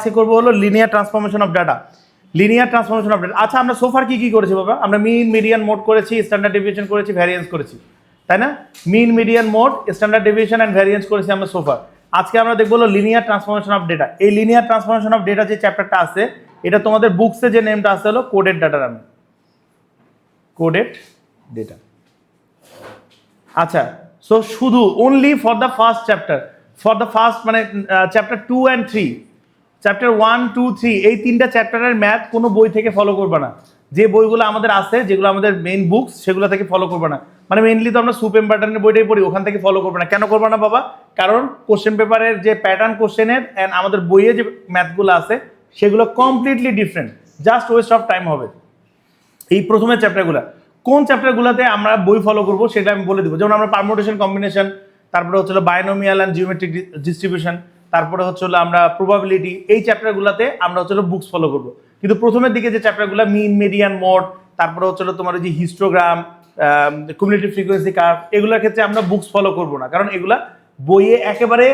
আজকে করবো হলো linear transformation of data. Linear transformation of data. আচ্ছা আমরা সোফার কি করেছি বাবা? আমরা মিন, মিডিয়ান, মোড করেছি, স্ট্যান্ডার্ড ডেভিয়েশন করেছি, ভ্যারিয়েন্স করেছি, তাই না? Mean, median, mode, standard deviation and variance করেছি আমরা সোফার। আজকে আমরা দেখবো হলো লিনিয়ার ট্রান্সফরমেশন অফ ডেটা। এই লিনিয়ার ট্রান্সফরমেশন অফ ডেটা যে চ্যাপ্টারটা আছে, এটা তোমাদের বুকসে যে নেমটা আছে হলো কোডেড ডাটা নামে, কোডেড ডেটা। আচ্ছা, সো শুধু only for the first chapter, for the first মানে চ্যাপ্টার 2 and 3, চ্যাপ্টার 1, 2, 3 এই তিনটা চ্যাপ্টারের ম্যাথ কোনো বই থেকে ফলো করবে না। যে বইগুলো আমাদের আছে, যেগুলো আমাদের মেইন বুকস, সেগুলো থেকে ফলো করবে না। মানে মেইনলি তো আমরা সুপেম প্যাটার্নের বইটাই পড়ি, ওখান থেকে ফলো করবে না। কেন করবে না বাবা? কারণ কোশ্চেন পেপারের যে প্যাটার্ন কোশ্চেনের অ্যান্ড আমাদের বইয়ে যে ম্যাথগুলো আছে সেগুলো completely different, just West of time হবে। এই প্রথমের চ্যাপ্টারগুলো, কোন চ্যাপ্টারগুলোতে আমরা বই ফলো করবো সেটা আমি বলে দেবো। যেমন আমরা পারমুটেশন কম্বিনেশন, তারপরে হচ্ছে বাইনোমিয়াল অ্যান্ড জিওমেট্রিক ডিস্ট্রিবিউশন, তারপরে হচ্ছে আমরা প্রবাবিলিটি, এই চ্যাপ্টারগুলোতে আমরা হচ্ছে বুকস ফলো করবো। কিন্তু প্রথমের দিকে যে চ্যাপ্টারগুলো মিন, মিডিয়ান, মোড, তারপরে হচ্ছে তোমার যে হিস্টোগ্রাম, কমিউনিটি ফ্রিকোয়েন্সি কার্ভ, এগুলোর ক্ষেত্রে আমরা বুকস ফলো করবো না, কারণ এগুলা বইয়ে একেবারে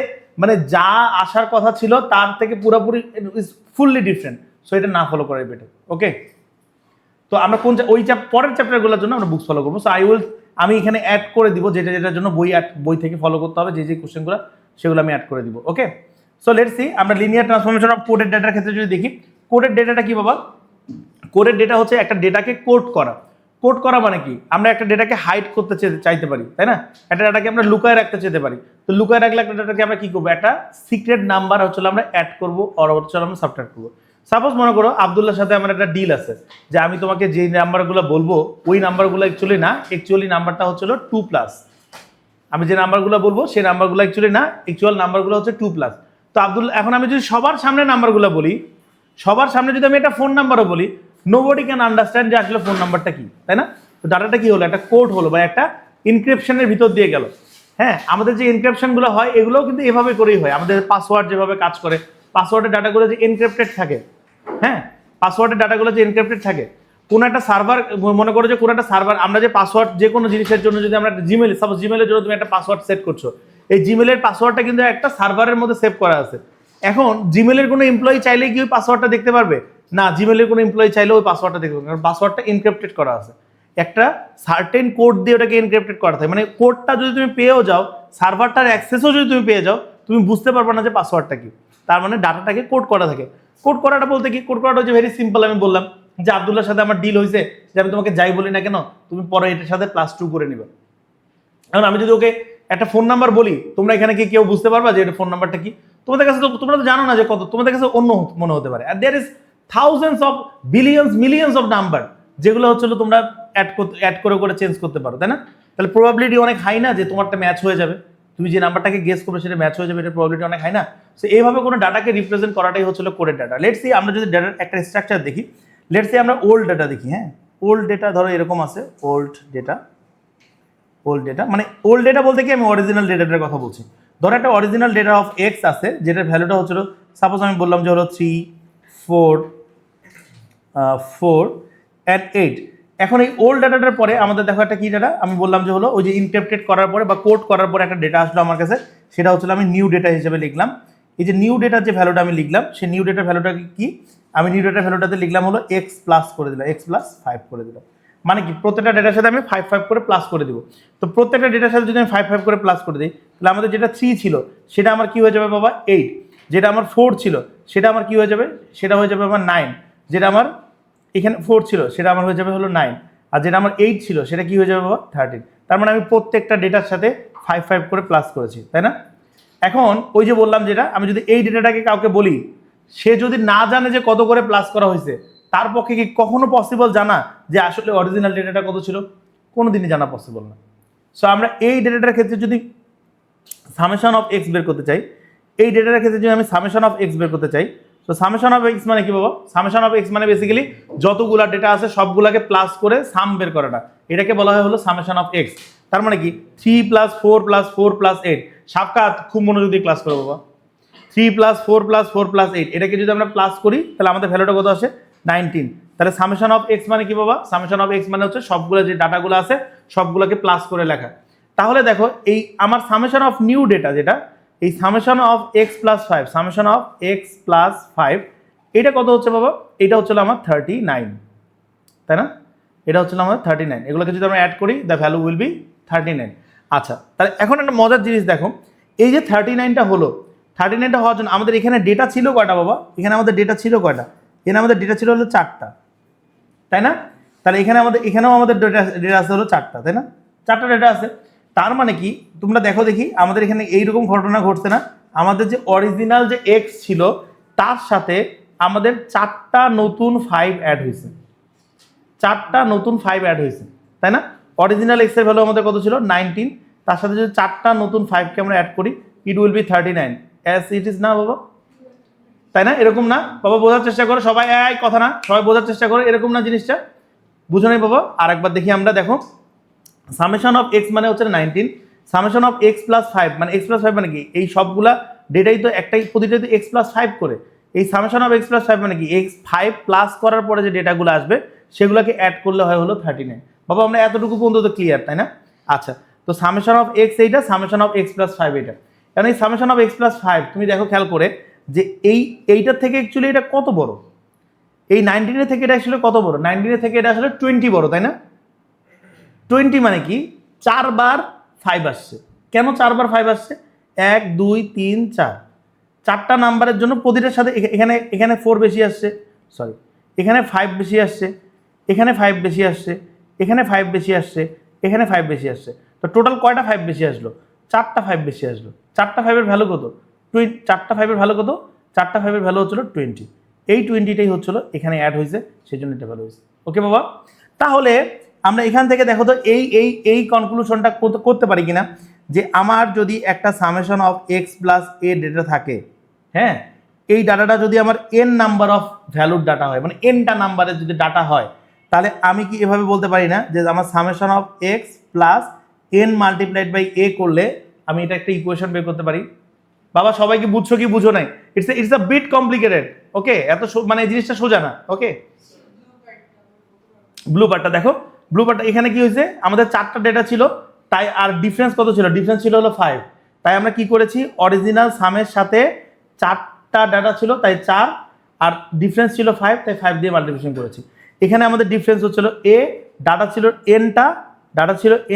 মানে যা আসার কথা ছিল তার থেকে পুরোপুরি ফুললি ডিফারেন্ট। সো এটা না ফলো করাই বেটার। ওকে, তো আমরা কোন ওই পরের চ্যাপ্টারগুলোর জন্য আমরা বুকস ফলো করবো। সো আমি এখানে অ্যাড করে দিব যেটার জন্য বই থেকে ফলো করতে হবে, যে কোশ্চেনগুলো সেগুলো আমি অ্যাড করে দিব। ওকে, সো লেটস সি আমরা লিনিয়ার ট্রান্সফরমেশন অফ কোডেড ডেটার ক্ষেত্রে যদি দেখি, কোডেড ডেটাটা কি বাবা? কোডেড ডেটা হচ্ছে একটা ডেটাকে কোড করা। কোড করা মানে কি? আমরা একটা ডেটাকে হাইড করতে চাইতে পারি, তাই না? একটা ডেটাকে আমরা লুকায় রাখতে চাইতে পারি। তো লুকায় রাখলে একটা ডেটাকে আমরা কি করবো? একটা সিক্রেট নাম্বার হচ্ছে আমরা অ্যাড করবো, আর হচ্ছে আমরা সাবট্রাক্ট করবো। সাপোজ মনে করো আব্দুল্লাহর সাথে আমার একটা ডিল আছে যে আমি তোমাকে যে নাম্বারগুলো বলবো ওই নাম্বারগুলো অ্যাকচুয়ালি নাম্বারটা হচ্ছিল 2+। আমি যে নাম্বারগুলো বলবো সেই নাম্বারগুলো অ্যাকচুয়াল নাম্বারগুলো হচ্ছে 2+। তো আব্দুল্লাহ, এখন আমি যদি সবার সামনে নাম্বারগুলো বলি, সবার সামনে যদি আমি একটা ফোন নাম্বারও বলি, নোবডি ক্যান আন্ডারস্ট্যান্ড যে আসলে ফোন নাম্বারটা কি, তাই না? তো ডাটাটা কি হলো? একটা কোড হলো বা একটা ইনক্রিপশনের ভিতর দিয়ে গেল। হ্যাঁ, আমাদের যে ইনক্রিপশনগুলো হয় এগুলোও কিন্তু এভাবে করেই হয়। আমাদের পাসওয়ার্ড যেভাবে কাজ করে, পাসওয়ার্ডের ডাটাগুলো যে এনক্রিপ্টেড থাকে, হ্যাঁ, পাসওয়ার্ডের ডাটাগুলো যে এনক্রিপ্টেড থাকে, কোনো একটা সার্ভার, মনে করো যে কোনো একটা সার্ভার, আমরা যে পাসওয়ার্ড যে কোনো জিনিসের জন্য যদি আমরা জিমেল, সাপোজ জিমেলের জন্য তুমি একটা পাসওয়ার্ড সেট করছো, এই জিমেলের পাসওয়ার্ডটা কিন্তু একটা সার্ভারের মধ্যে সেভ করা আছে। এখন জিমেলের কোনো এমপ্লয়ি চাইলে কি ওই পাসওয়ার্ডটা দেখতে পারবে? না, জিমেলের কোনো এমপ্লয়ি চাইলে ওই পাসওয়ার্ডটা দেখতে পারবে, কারণ পাসওয়ার্ডটা এনক্রিপ্টেড করা আছে। একটা সার্টেন কোড দিয়ে ওটাকে এনক্রিপ্টেড করা থাকে। মানে কোডটা যদি তুমি পেয়েও যাও, সার্ভারটার অ্যাক্সেসও যদি তুমি পেয়ে যাও, তুমি বুঝতে পারবে না যে পাসওয়ার্ডটা কি। তার মানে ডাটাটাকে কোড করা থাকে। কোড করাটা বলতে কি? কোড করাটা হচ্ছে ভেরি সিম্পল। আমি বললাম যে আব্দুল্লাহর সাথে আমার ডিল হয়েছে যে আমি তোমাকে যাই বলি না কেন, তুমি পরে এটার সাথে +2 করে নিবে। এখন আমি যদি ওকে একটা ফোন নাম্বার বলি, তোমরা এখানে কি কেউ বুঝতে পারবা যে এটা ফোন নাম্বারটা কি? তোমাদের কাছে তো, তোমরা তো জানো না যে কত, তোমাদের কাছে অন্য মনে হতে পারে। আর there is thousands of billions millions of number, যেগুলো হচ্ছে তোমরা অ্যাড করে চেঞ্জ করতে পারো, তাই না? তাহলে প্রবাবিলিটি অনেক হাই না যে তোমারটা ম্যাচ হয়ে যাবে, তুমি যে নাম্বারটাকে গেস করবে সেটা ম্যাচ হয়ে যাবে, এটা প্রবাবিলিটি অনেক হাই না? সো এইভাবে কোনো ডাটাকে রিপ্রেজেন্ট করাটাই হচ্ছিল কোডেড ডাটা। লেটস সি আমরা যদি ডাটার একটা স্ট্রাকচার দেখি, লেটস সি আমরা ওল্ড ডাটা দেখি। হ্যাঁ, ওল্ড ডেটা ধরো এরকম আছে, ওল্ড ডেটা মানে ওল্ড ডেটা বলতে কি আমি অরিজিনাল ডেটাটার কথা বলছি। ধরো একটা অরিজিনাল ডেটা অফ এক্স আছে, যেটার ভ্যালুটা হচ্ছিল, সাপোজ আমি বললাম যে হলো 3, 4, 4 and 8। এখন এই ওল্ড ডাটাটার পরে আমাদের দেখো একটা কি ডাটা, আমি বললাম যে হলো ওই যে ইনক্রিপ্টেড করার পরে বা কোড করার পরে একটা ডেটা আসলো আমার কাছে, সেটা হচ্ছিল আমি নিউ ডেটা হিসেবে লিখলাম। এই যে নিউ ডেটার যে ভ্যালুটা আমি লিখলাম, সেই নিউ ডেটার ভ্যালুটা কি? আমি নিউ ডেটার ভ্যালুটাতে লিখলাম হলো x+ করে দিলাম, x+5 করে দিলাম। মানে কি? প্রত্যেকটা ডেটার সাথে আমি 5 করে প্লাস করে দিব। তো প্রত্যেকটা ডেটার সাথে যদি আমি 5 করে প্লাস করে দিই, তাহলে আমাদের যেটা 3 ছিল সেটা আমার কি হয়ে যাবে বাবা? 8। যেটা আমার 4 ছিল সেটা আমার কি হয়ে যাবে? সেটা হয়ে যাবে আমার 9। যেটা আমার এখানে 4 ছিল সেটা আমার হয়ে যাবে হলো 9। আর যেটা আমার 8 ছিল সেটা কি হয়ে যাবে বাবা? 13। তার মানে আমি প্রত্যেকটা ডেটার সাথে 5 করে প্লাস করেছি, তাই না? এখন ওই যে বললাম যেটা, আমি যদি এই ডেটাটাকে কাউকে বলি, সে যদি না জানে যে কত করে প্লাস করা হয়েছে, তার পক্ষে কি কখনো পসিবল জানা যে আসলে অরিজিনাল ডেটাটা কত ছিল? কোনোদিনই জানা পসিবল না। সো আমরা এই ডেটাটার ক্ষেত্রে যদি সামেশন অফ এক্স বের করতে চাই, এই ডেটাটার ক্ষেত্রে যদি আমি সামেশন অফ এক্স বের করতে চাই, তো সামেশন অফ এক্স মানে কি বাবা? সামেশন অফ এক্স মানে বেসিক্যালি যতগুলা ডেটা আছে সবগুলাকে প্লাস করে সাম বের করাটা, এটাকে বলা হয় হলো সামেশন অফ এক্স। তার মানে কি? 3 + 4 + 4 + 8। সাবকাত খুব মনোযোগ দিয়ে ক্লাস করো বাবা। 3 + 4 + 4 + 8, এটাকে যদি আমরা প্লাস করি তাহলে আমাদের ভ্যালুটা কত আসে? 19। তাহলে সামেশন অফ এক্স মানে কি বাবা? সামেশন অফ এক্স মানে হচ্ছে সবগুলো যে ডাটাগুলো আছে সবগুলোকে প্লাস করে লেখা। তাহলে দেখো এই আমার সামেশন অফ নিউ ডেটা যেটা, এই summation of x plus five, summation of x plus five, এটা কত হচ্ছে বাবা? এটা হচ্ছিল আমার 39, তাই না? এটা হচ্ছিল আমাদের 39। এগুলোকে যদি আমরা অ্যাড করি দ্য ভ্যালু উইল বি 39। আচ্ছা, তাহলে এখন একটা মজার জিনিস দেখো, এই যে 39টা হলো, 39টা হওয়ার জন্য আমাদের এখানে ডেটা ছিল কয়টা বাবা? এখানে আমাদের ডেটা ছিল কয়টা? এখানে আমাদের ডেটা ছিল হলো 4টা, তাই না? তাহলে এখানেও আমাদের ডেটা আছে হলো 4টা, তাই না? 4টা ডেটা আছে। তার মানে কি, তোমরা দেখো দেখি, আমাদের এখানে এইরকম ঘটনা ঘটছে না? আমাদের যে অরিজিনাল যে এক্স ছিল তার সাথে আমাদের 4টা নতুন 5 অ্যাড হয়েছে, 4টা নতুন 5 অ্যাড হয়েছে, তাই না? অরিজিনাল এক্স এর ভ্যালু আমাদের কত ছিল? 19, তার সাথে যদি 4টা নতুন 5কে আমরা অ্যাড করি, it will be 39 as it is, না বাবা? তাই না? এরকম না বাবা? বোঝার চেষ্টা করো সবাই, এই কথা না, সবাই বোঝার চেষ্টা করো, এরকম না জিনিসটা? বুঝো নাই বাবা? আরেকবার দেখি আমরা, দেখো সামেশন অফ এক্স মানে হচ্ছে 19, সামেশন অফ এক্স প্লাস 5 মানে এক্স প্লাস 5 মানে কি? এই সবগুলা ডেটাই তো একটাই, প্রতিটাই তো এক্স প্লাস 5 করে। এই সামেশন অফ এক্স প্লাস 5 মানে কি? এক্স 5 প্লাস করার পরে যে ডেটাগুলো আসবে সেগুলোকে অ্যাড করলে হয় হলো 39। বাবা আমরা এতটুকু পর্যন্ত ক্লিয়ার, তাই না? আচ্ছা, তো সামেশন অফ এক্স এইটা, সামেশন অফ এক্স প্লাস 5 এটা। কারণ এই সামেশন অফ এক্স প্লাস 5 তুমি দেখো খেয়াল করে যে এইটার থেকে অ্যাকচুয়ালি এটা কত বড়? এই 19 থেকে এটা আসলে কত বড়? 19 থেকে এটা আসলে 20 বড়, তাই না? 20 মানে কি? 4 বার 5 আসছে। কেন 4 বার 5 আসছে? 1 2 3 4, 4টা নাম্বারের জন্য প্রতিটার সাথে এখানে 4 বেশি আসছে, সরি এখানে 5 বেশি আসছে, এখানে 5 বেশি আসছে, এখানে 5 বেশি আসছে, এখানে 5 বেশি আসছে। তো টোটাল কয়টা 5 বেশি আসলো? 4টা 5 বেশি আসলো। 4টা 5 এর ভ্যালু কত? 4টা 5 এর ভ্যালু কত? 4টা 5 এর ভ্যালু হচ্ছিল 20। এই 20টাই হচ্ছিল এখানে অ্যাড হয়েছে, সেই জন্য এটা ভ্যালু হয়েছে। ওকে বাবা? তাহলে আমরা এখান থেকে দেখো তো এই কনক্লুশনটা করতে পারি কিনা, যে আমার যদি একটা summation of x plus A data থাকে, হ্যাঁ, এই ডাটাটা যদি আমার এন নাম্বার অফ ভ্যালুর ডাটা হয়, মানে এনটা নাম্বারের যদি ডাটা হয়, তাহলে আমি কি এভাবে বলতে পারি না যে আমার summation of x plus n multiplied by a করলে আমি এটা একটা ইকুয়েশন বের করতে পারি? বাবা সবাই কি বুঝছো কি বুঝো নাই? It's a bit complicated. Okay, এত মানে এই জিনিসটা সোজা না। ওকে, ব্লু পার্টটা দেখো, ব্লু পার্টটা এখানে কি হয়েছে? আমাদের 4টা ডেটা ছিল, তাই আর ডিফারেন্স কত ছিল? ডিফারেন্স ছিল হলো 5। তাই আমরা কি করেছি? অরিজিনাল সামের সাথে 4টা ডাটা ছিল তাই 4, আর ডিফারেন্স ছিল 5 তাই 5 দিয়ে মাল্টিপ্লিকেশন করেছি। এখানে আমাদের ডিফারেন্স হচ্ছিল এ, ডাটা ছিল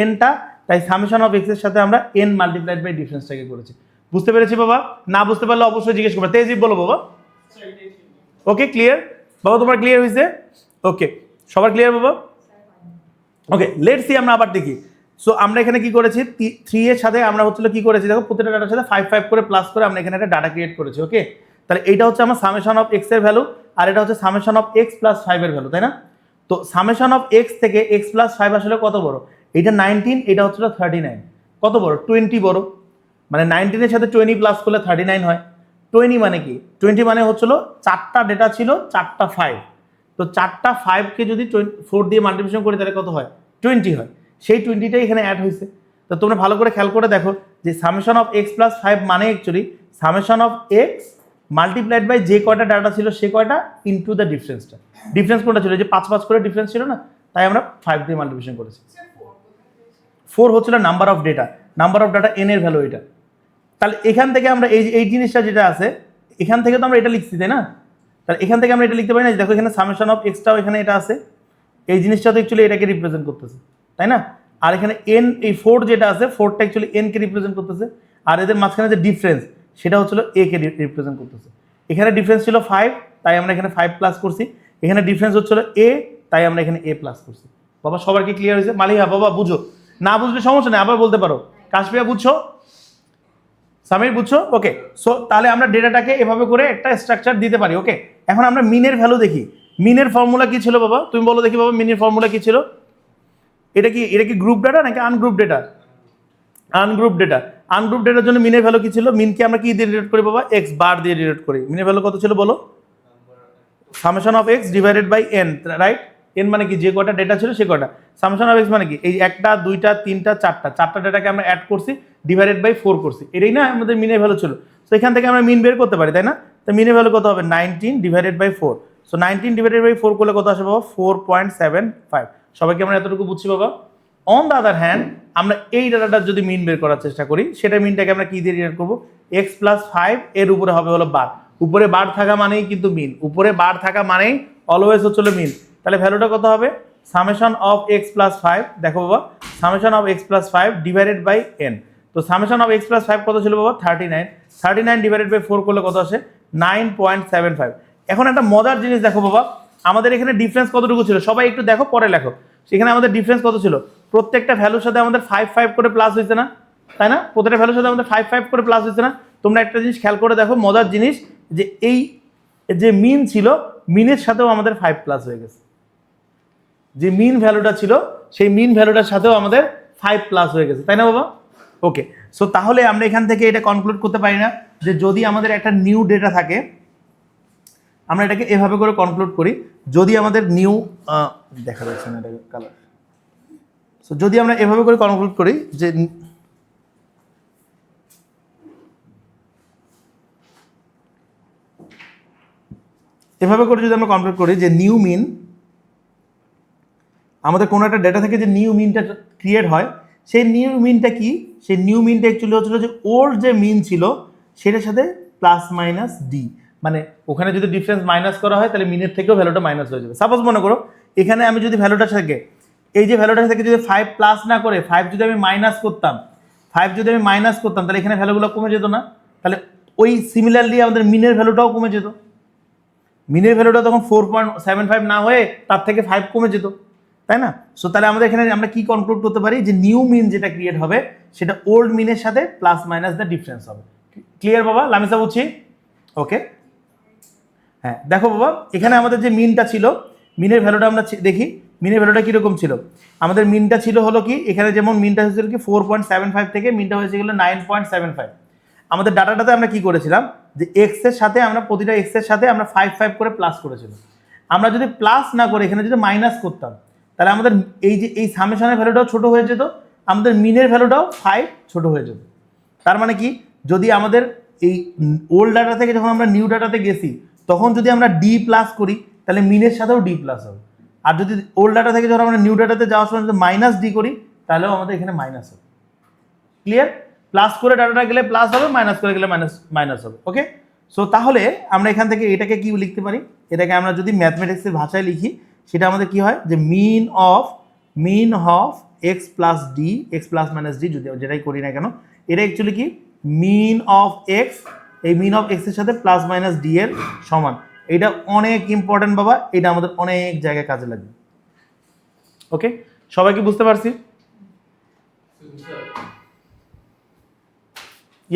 এনটা, তাই সামেশন অফ এক্স এর সাথে আমরা এন মাল্টিপ্লাইড বাই ডিফারেন্সটাকে করেছি। বুঝতে পেরেছি বাবা? না বুঝতে পারলে অবশ্যই জিজ্ঞেস করবে। তেজিব বলো বাবা। ওকে, ক্লিয়ার বাবা? তোমার ক্লিয়ার হয়েছে? ওকে, সবার ক্লিয়ার বাবা? ওকে, লেটস সি, আমরা আবার দেখি। সো আমরা এখানে কি করেছি? 3 এর সাথে আমরা হচ্ছিল কি করেছি? দেখো প্রত্যেকটা ডাটার সাথে 5 5 করে প্লাস করে আমরা এখানে একটা ডাটা ক্রিয়েট করেছি। ওকে, তাহলে এইটা হচ্ছে আমার সামেশন অফ এক্স এর ভ্যালু, আর এটা হচ্ছে সামেশন অফ এক্স প্লাস 5 এর ভ্যালু, তাই না? তো সামেশন অফ এক্স থেকে এক্স প্লাস 5 আসলে কত বড়? এটা 19, এটা হচ্ছিল 39। কত বড়? 20 বড়। মানে 19 এর সাথে 20 প্লাস করলে 39 হয়। 20 মানে কি? 20 মানে হচ্ছিল 4টা ডেটা ছিল, 4টা 5। তো 4টা 5কে যদি 4 দিয়ে মাল্টিপ্লিকেশন করি তাহলে কত হয়? 20 হয়। সেই 20টাই এখানে অ্যাড হয়েছে। তো তোমরা ভালো করে খেয়াল করে দেখো যে সামেশন অফ এক্স প্লাস 5 মানে actually summation of x multiplied by যে কয়টা ডাটা ছিল সে কয়টা ইনটু দ্য ডিফারেন্সটা। ডিফারেন্স কোনটা ছিল? যে 5 5 করে ডিফারেন্স ছিল না, তাই আমরা 5 দিয়ে মাল্টিপ্লিকেশন করেছি। 4 হচ্ছিল নাম্বার অফ ডাটা এন এর ভ্যালু এটা। তাহলে এখান থেকে আমরা এই জিনিসটা যেটা আছে এখান থেকে তো আমরা এটা লিখছি, তাই না? তাহলে এখান থেকে আমরা এটা লিখতে পারি না? দেখো এখানে সামেশন অফ এক্সটাও এখানে এটা আছে, এই জিনিসটা তো অ্যাকচুয়ালি এটাকে রিপ্রেজেন্ট করতেছে, তাই না? আর এখানে এন, এই 4 যেটা আছে 4টা অ্যাকচুয়ালি এন কে রিপ্রেজেন্ট করতেছে, আর এদের মাঝখানে যে ডিফারেন্স সেটা হচ্ছিল এ কে রিপ্রেজেন্ট করতেছে। এখানে ডিফারেন্স ছিল 5, তাই আমরা এখানে 5 প্লাস করছি। এখানে ডিফারেন্স হচ্ছিল এ, তাই আমরা এখানে এ প্লাস করছি। বাবা সবার কি ক্লিয়ার হয়েছে? মালিহা বাবা বুঝো, না বুঝলে সমস্যা নেই, আবার বলতে পারো। কাশফিয়া বুঝছো? সামির বুঝছো? ওকে, সো তাহলে আমরা ডেটাটাকে এভাবে করে একটা স্ট্রাকচার দিতে পারি। ওকে, এখন আমরা মিনের ভ্যালু দেখি। মিনের ফর্মুলা কি ছিল বাবা? তুমি বলো দেখি বাবা, মিনের ফর্মুলা কি ছিল? এটা কি গ্রুপ ডাটা নাকি আনগ্রুপ ডেটা? আনগ্রুপ ডেটার জন্য মিনের ভ্যালু কি ছিল? মিনকে আমরা কি দিয়ে ডিনোট করি বাবা? এক্স বার দিয়ে ডিনোট করি। মিনের ভ্যালু কত ছিল বলো? Summation of x divided by n, right? N মানে কি? যে কয়টা ডেটা ছিল সে কয়টা। সামেশন অফ এক্স মানে কি? এই 1টা 2টা 3টা 4টা ডেটাকে আমরা অ্যাড করছি, ডিভাইডেড বাই 4 করছি, এটাই না আমাদের মিনের ভ্যালু ছিল। তো এখান থেকে আমরা মিন বের করতে পারি, তাই না? তো মিনের ভ্যালু কত হবে? 19 divided by 4। So 19 divided by 4 করলে কত আসে বাবা? 4.75। সবাইকে আমরা এতটুকু বুঝছি বাবা? অন দ্য আদার হ্যান্ড আমরা এই ডাটাটার যদি মিন বের করার চেষ্টা করি, সেটা মিনটাকে আমরা কি দিয়ে ডিনোট করবো? এক্স প্লাস 5 এর উপরে হবে হলো বার, উপরে বার থাকা মানেই কিন্তু মিন, উপরে বার থাকা মানেই অলওয়েজ হচ্ছিল মিন। তাহলে ভ্যালুটা কত হবে, সামেশন অফ এক্স প্লাস 5, দেখো বাবা summation of x plus 5 divided by n. তো সামেশন অফ এক্স প্লাস 5 কত ছিল বাবা 39, 39 ডিভাইডেড বাই 4 করলে কত আসে 9.75। এখন একটা মজার জিনিস দেখো বাবা, আমাদের এখানে ডিফারেন্স কতটুকু ছিল সবাই একটু দেখো পরে লেখো, সেখানে আমাদের ডিফারেন্স কত ছিল, প্রত্যেকটা ভ্যালুর সাথে আমাদের 5 5 করে প্লাস হয়েছে না, তাই না, প্রত্যেকটা ভ্যালুর সাথে আমাদের 5 5 করে প্লাস হয়েছে না। তোমরা একটা জিনিস খেয়াল করে দেখো, মজার জিনিস যে এই যে মিন ছিল মিনের সাথেও আমাদের 5 প্লাস হয়ে গেছে, যে মিন ভ্যালুটা ছিল সেই মিন ভ্যালুটার সাথেও আমাদের 5 প্লাস হয়ে গেছে, তাই না বাবা? ওকে, সো তাহলে আমরা এখান থেকে এটা কনক্লুড করতে পারি না যে যদি আমাদের একটা নিউ ডেটা থাকে, আমরা এটাকে এভাবে করে কনক্লুড করি, যদি আমাদের নিউ দেখা যাচ্ছে না এটা কালার, সো যদি আমরা এভাবে করে কনক্লুড করি যে এভাবে করে যদি আমরা কনক্লুড করি যে নিউ মিন, আমাদের কোনো একটা ডেটা থেকে যে নিউ মিনটা ক্রিয়েট হয়, সেই নিউ মিনটা কি, সেই নিউ মিনটা অ্যাকচুয়ালি হচ্ছিল যে ওর যে মিন ছিল সেটার সাথে প্লাস মাইনাস ডি, মানে ওখানে যদি ডিফারেন্স মাইনাস করা হয় তাহলে মিনের থেকেও ভ্যালুটা মাইনাস হয়ে যাবে। সাপোজ মনে করো এখানে আমি যদি ভ্যালুটা থেকে এই যে ভ্যালুটা থেকে যদি 5 প্লাস না করে 5 যদি আমি মাইনাস করতাম, 5 যদি আমি মাইনাস করতাম তাহলে এখানে ভ্যালুগুলো কমে যেত না, তাহলে ওই সিমিলারলি আমাদের মিনের ভ্যালুটাও কমে যেত, মিনের ভ্যালুটা তখন 4.75 না হয়ে তার থেকে 5 কমে যেত, তাই না? সো তাহলে আমাদের এখানে আমরা কি কনক্লুড করতে পারি যে নিউ মিন যেটা ক্রিয়েট হবে সেটা ওল্ড মিনের সাথে প্লাস মাইনাস দ্য ডিফারেন্স হবে। ক্লিয়ার বাবা, লামিসা বুঝছি? ওকে, হ্যাঁ দেখো বাবা এখানে আমাদের যে মিনটা ছিল, মিনের ভ্যালুটা আমরা দেখি, মিনের ভ্যালুটা কীরকম ছিল, আমাদের মিনটা ছিল হলো কি, এখানে যেমন মিনটা হয়েছিল কি 4.75 থেকে মিনটা হয়েছে গেলো 9.75। আমাদের ডাটাটাতে আমরা কি করেছিলাম যে এক্স এর সাথে আমরা প্রতিটা এক্স এর সাথে আমরা 5 5 করে প্লাস করেছিলাম, আমরা যদি প্লাস না করে এখানে যদি মাইনাস করতাম তাহলে আমাদের এই যে এই সামেশনের ভ্যালুটাও ছোট হয়ে যেত, আমাদের মিনের ভ্যালুটাও 5 ছোট হয়ে যেত। তার মানে কি, যদি আমাদের এই ওল্ড ডাটা থেকে যখন আমরা নিউ ডাটাতে গেছি তখন যদি আমরা ডি প্লাস করি তাহলে মিনের সাথেও ডি প্লাস হবে, আর যদি ওল্ড ডাটা থেকে যখন আমরা নিউ ডাটাতে যাওয়ার সময় যদি মাইনাস ডি করি তাহলেও আমাদের এখানে মাইনাস হবে। ক্লিয়ার? প্লাস করে ডাটাটা গেলে প্লাস হবে, মাইনাস করে গেলে মাইনাস হবে। ওকে, সো তাহলে আমরা এখান থেকে এটাকে কি লিখতে পারি, এটাকে আমরা যদি ম্যাথমেটিক্সের ভাষায় লিখি সেটা আমাদের কি হয় যে mean of x plus d, x plus minus d যদি যেটাই করি না কেন, এটা অ্যাকচুয়ালি কি মিন অফ এক্স, এই মিন অফ এক্স এর সাথে প্লাস মাইনাস ডি এর সমান। এটা অনেক ইম্পর্টেন্ট বাবা, এটা আমাদের অনেক জায়গায় কাজে লাগবে। ওকে, সবাই কি বুঝতে পারছি?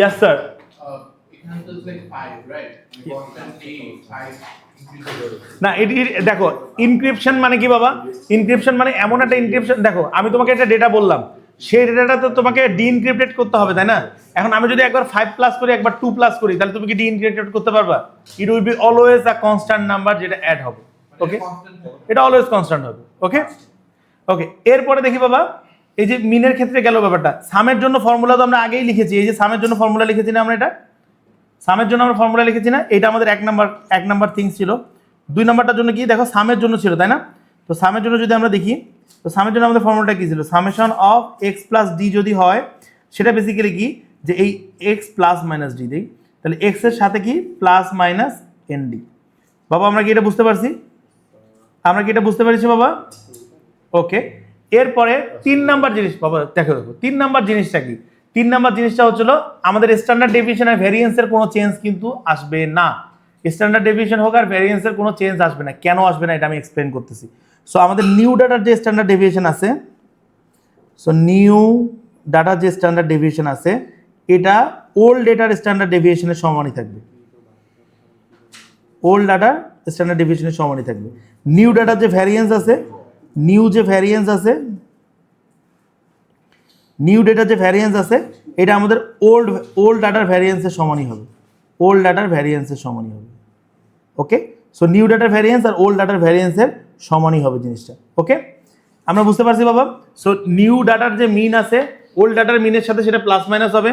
Yes sir. Equal to like 5, right? না এটি দেখো ইনক্রিপশন মানে কি বাবা, ইনক্রিপশন মানে এমন একটা ইনক্রিপশন, দেখো আমি তোমাকে একটা ডেটা বললাম, সেই ডেটাটা তো তোমাকে ডিএনক্রিপ্টেড করতে হবে, তাই না? এখন আমি যদি একবার 5 প্লাস করি একবার 2 প্লাস করি তাহলে তুমি কি ডিএনক্রিপ্টেড করতে পারবা? It will be always a constant number যেটা অ্যাড হবে। ওকে, এটা অলওয়েজ কনস্ট্যান্ট হবে। ওকে ওকে, এরপরে দেখি বাবা এই যে মিনের ক্ষেত্রে গেল ব্যাপারটা, সামের জন্য ফর্মুলা তো আমরা আগেই লিখেছি, এই যে সামের জন্য ফর্মুলা লিখেছি না আমরা, এটা সামের জন্য আমরা ফর্মুলা লিখেছি না, এটা আমাদের এক নাম্বার থিংস ছিল। 2 নাম্বারটার জন্য কি দেখো সামের জন্য ছিল, তাই না? তো সামের জন্য যদি আমরা দেখি, তো সামের জন্য আমাদের ফর্মুলাটা কি ছিল, summation of x plus D যদি হয় সেটা বেসিক্যালি কি যে এই এক্স প্লাস মাইনাস ডি দিই, তাহলে এক্স এর সাথে কি প্লাস মাইনাস এন ডি। বাবা আমরা কি এটা বুঝতে পারছি? আমরা কি এটা বুঝতে পেরেছি বাবা? ওকে, এরপরে 3 নাম্বার জিনিস বাবা দেখো, 3 নাম্বার জিনিসটা কি, 3 নাম্বার জিনিসটা হচ্ছিল আমাদের স্ট্যান্ডার্ড ডেভিয়েশন আর ভ্যারিয়েন্সের কোনো চেঞ্জ কিন্তু আসবে না। স্ট্যান্ডার্ড ডেভিয়েশন হোক আর ভ্যারিয়েন্সের কোনো চেঞ্জ আসবে না। কেন আসবে না এটা আমি এক্সপ্লেন করতেছি। সো আমাদের নিউ ডাটার যে স্ট্যান্ডার্ড ডেভিয়েশন আছে, সো নিউ ডাটার যে স্ট্যান্ডার্ড ডেভিয়েশন আছে এটা ওল্ড ডেটার স্ট্যান্ডার্ড ডেভিয়েশনের সমানই থাকবে, ওল্ড ডাটার স্ট্যান্ডার্ড ডেভিয়েশনের সমানই থাকবে। নিউ ডাটার যে ভ্যারিয়েন্স আছে, নিউ ডেটার যে ভ্যারিয়েন্স আছে এটা আমাদের ওল্ড ডাটার ভ্যারিয়েন্সের সমানই হবে, ওল্ড ডাটার ভ্যারিয়েন্সের সমানই হবে। ওকে, সো নিউ ডাটার ভ্যারিয়েন্স আর ওল্ড ডাটার ভ্যারিয়েন্সের সমানই হবে জিনিসটা। ওকে, আমরা বুঝতে পারছি বাবা? সো নিউ ডাটার যে মিন আছে ওল্ড ডাটার মিনের সাথে সেটা প্লাস মাইনাস হবে।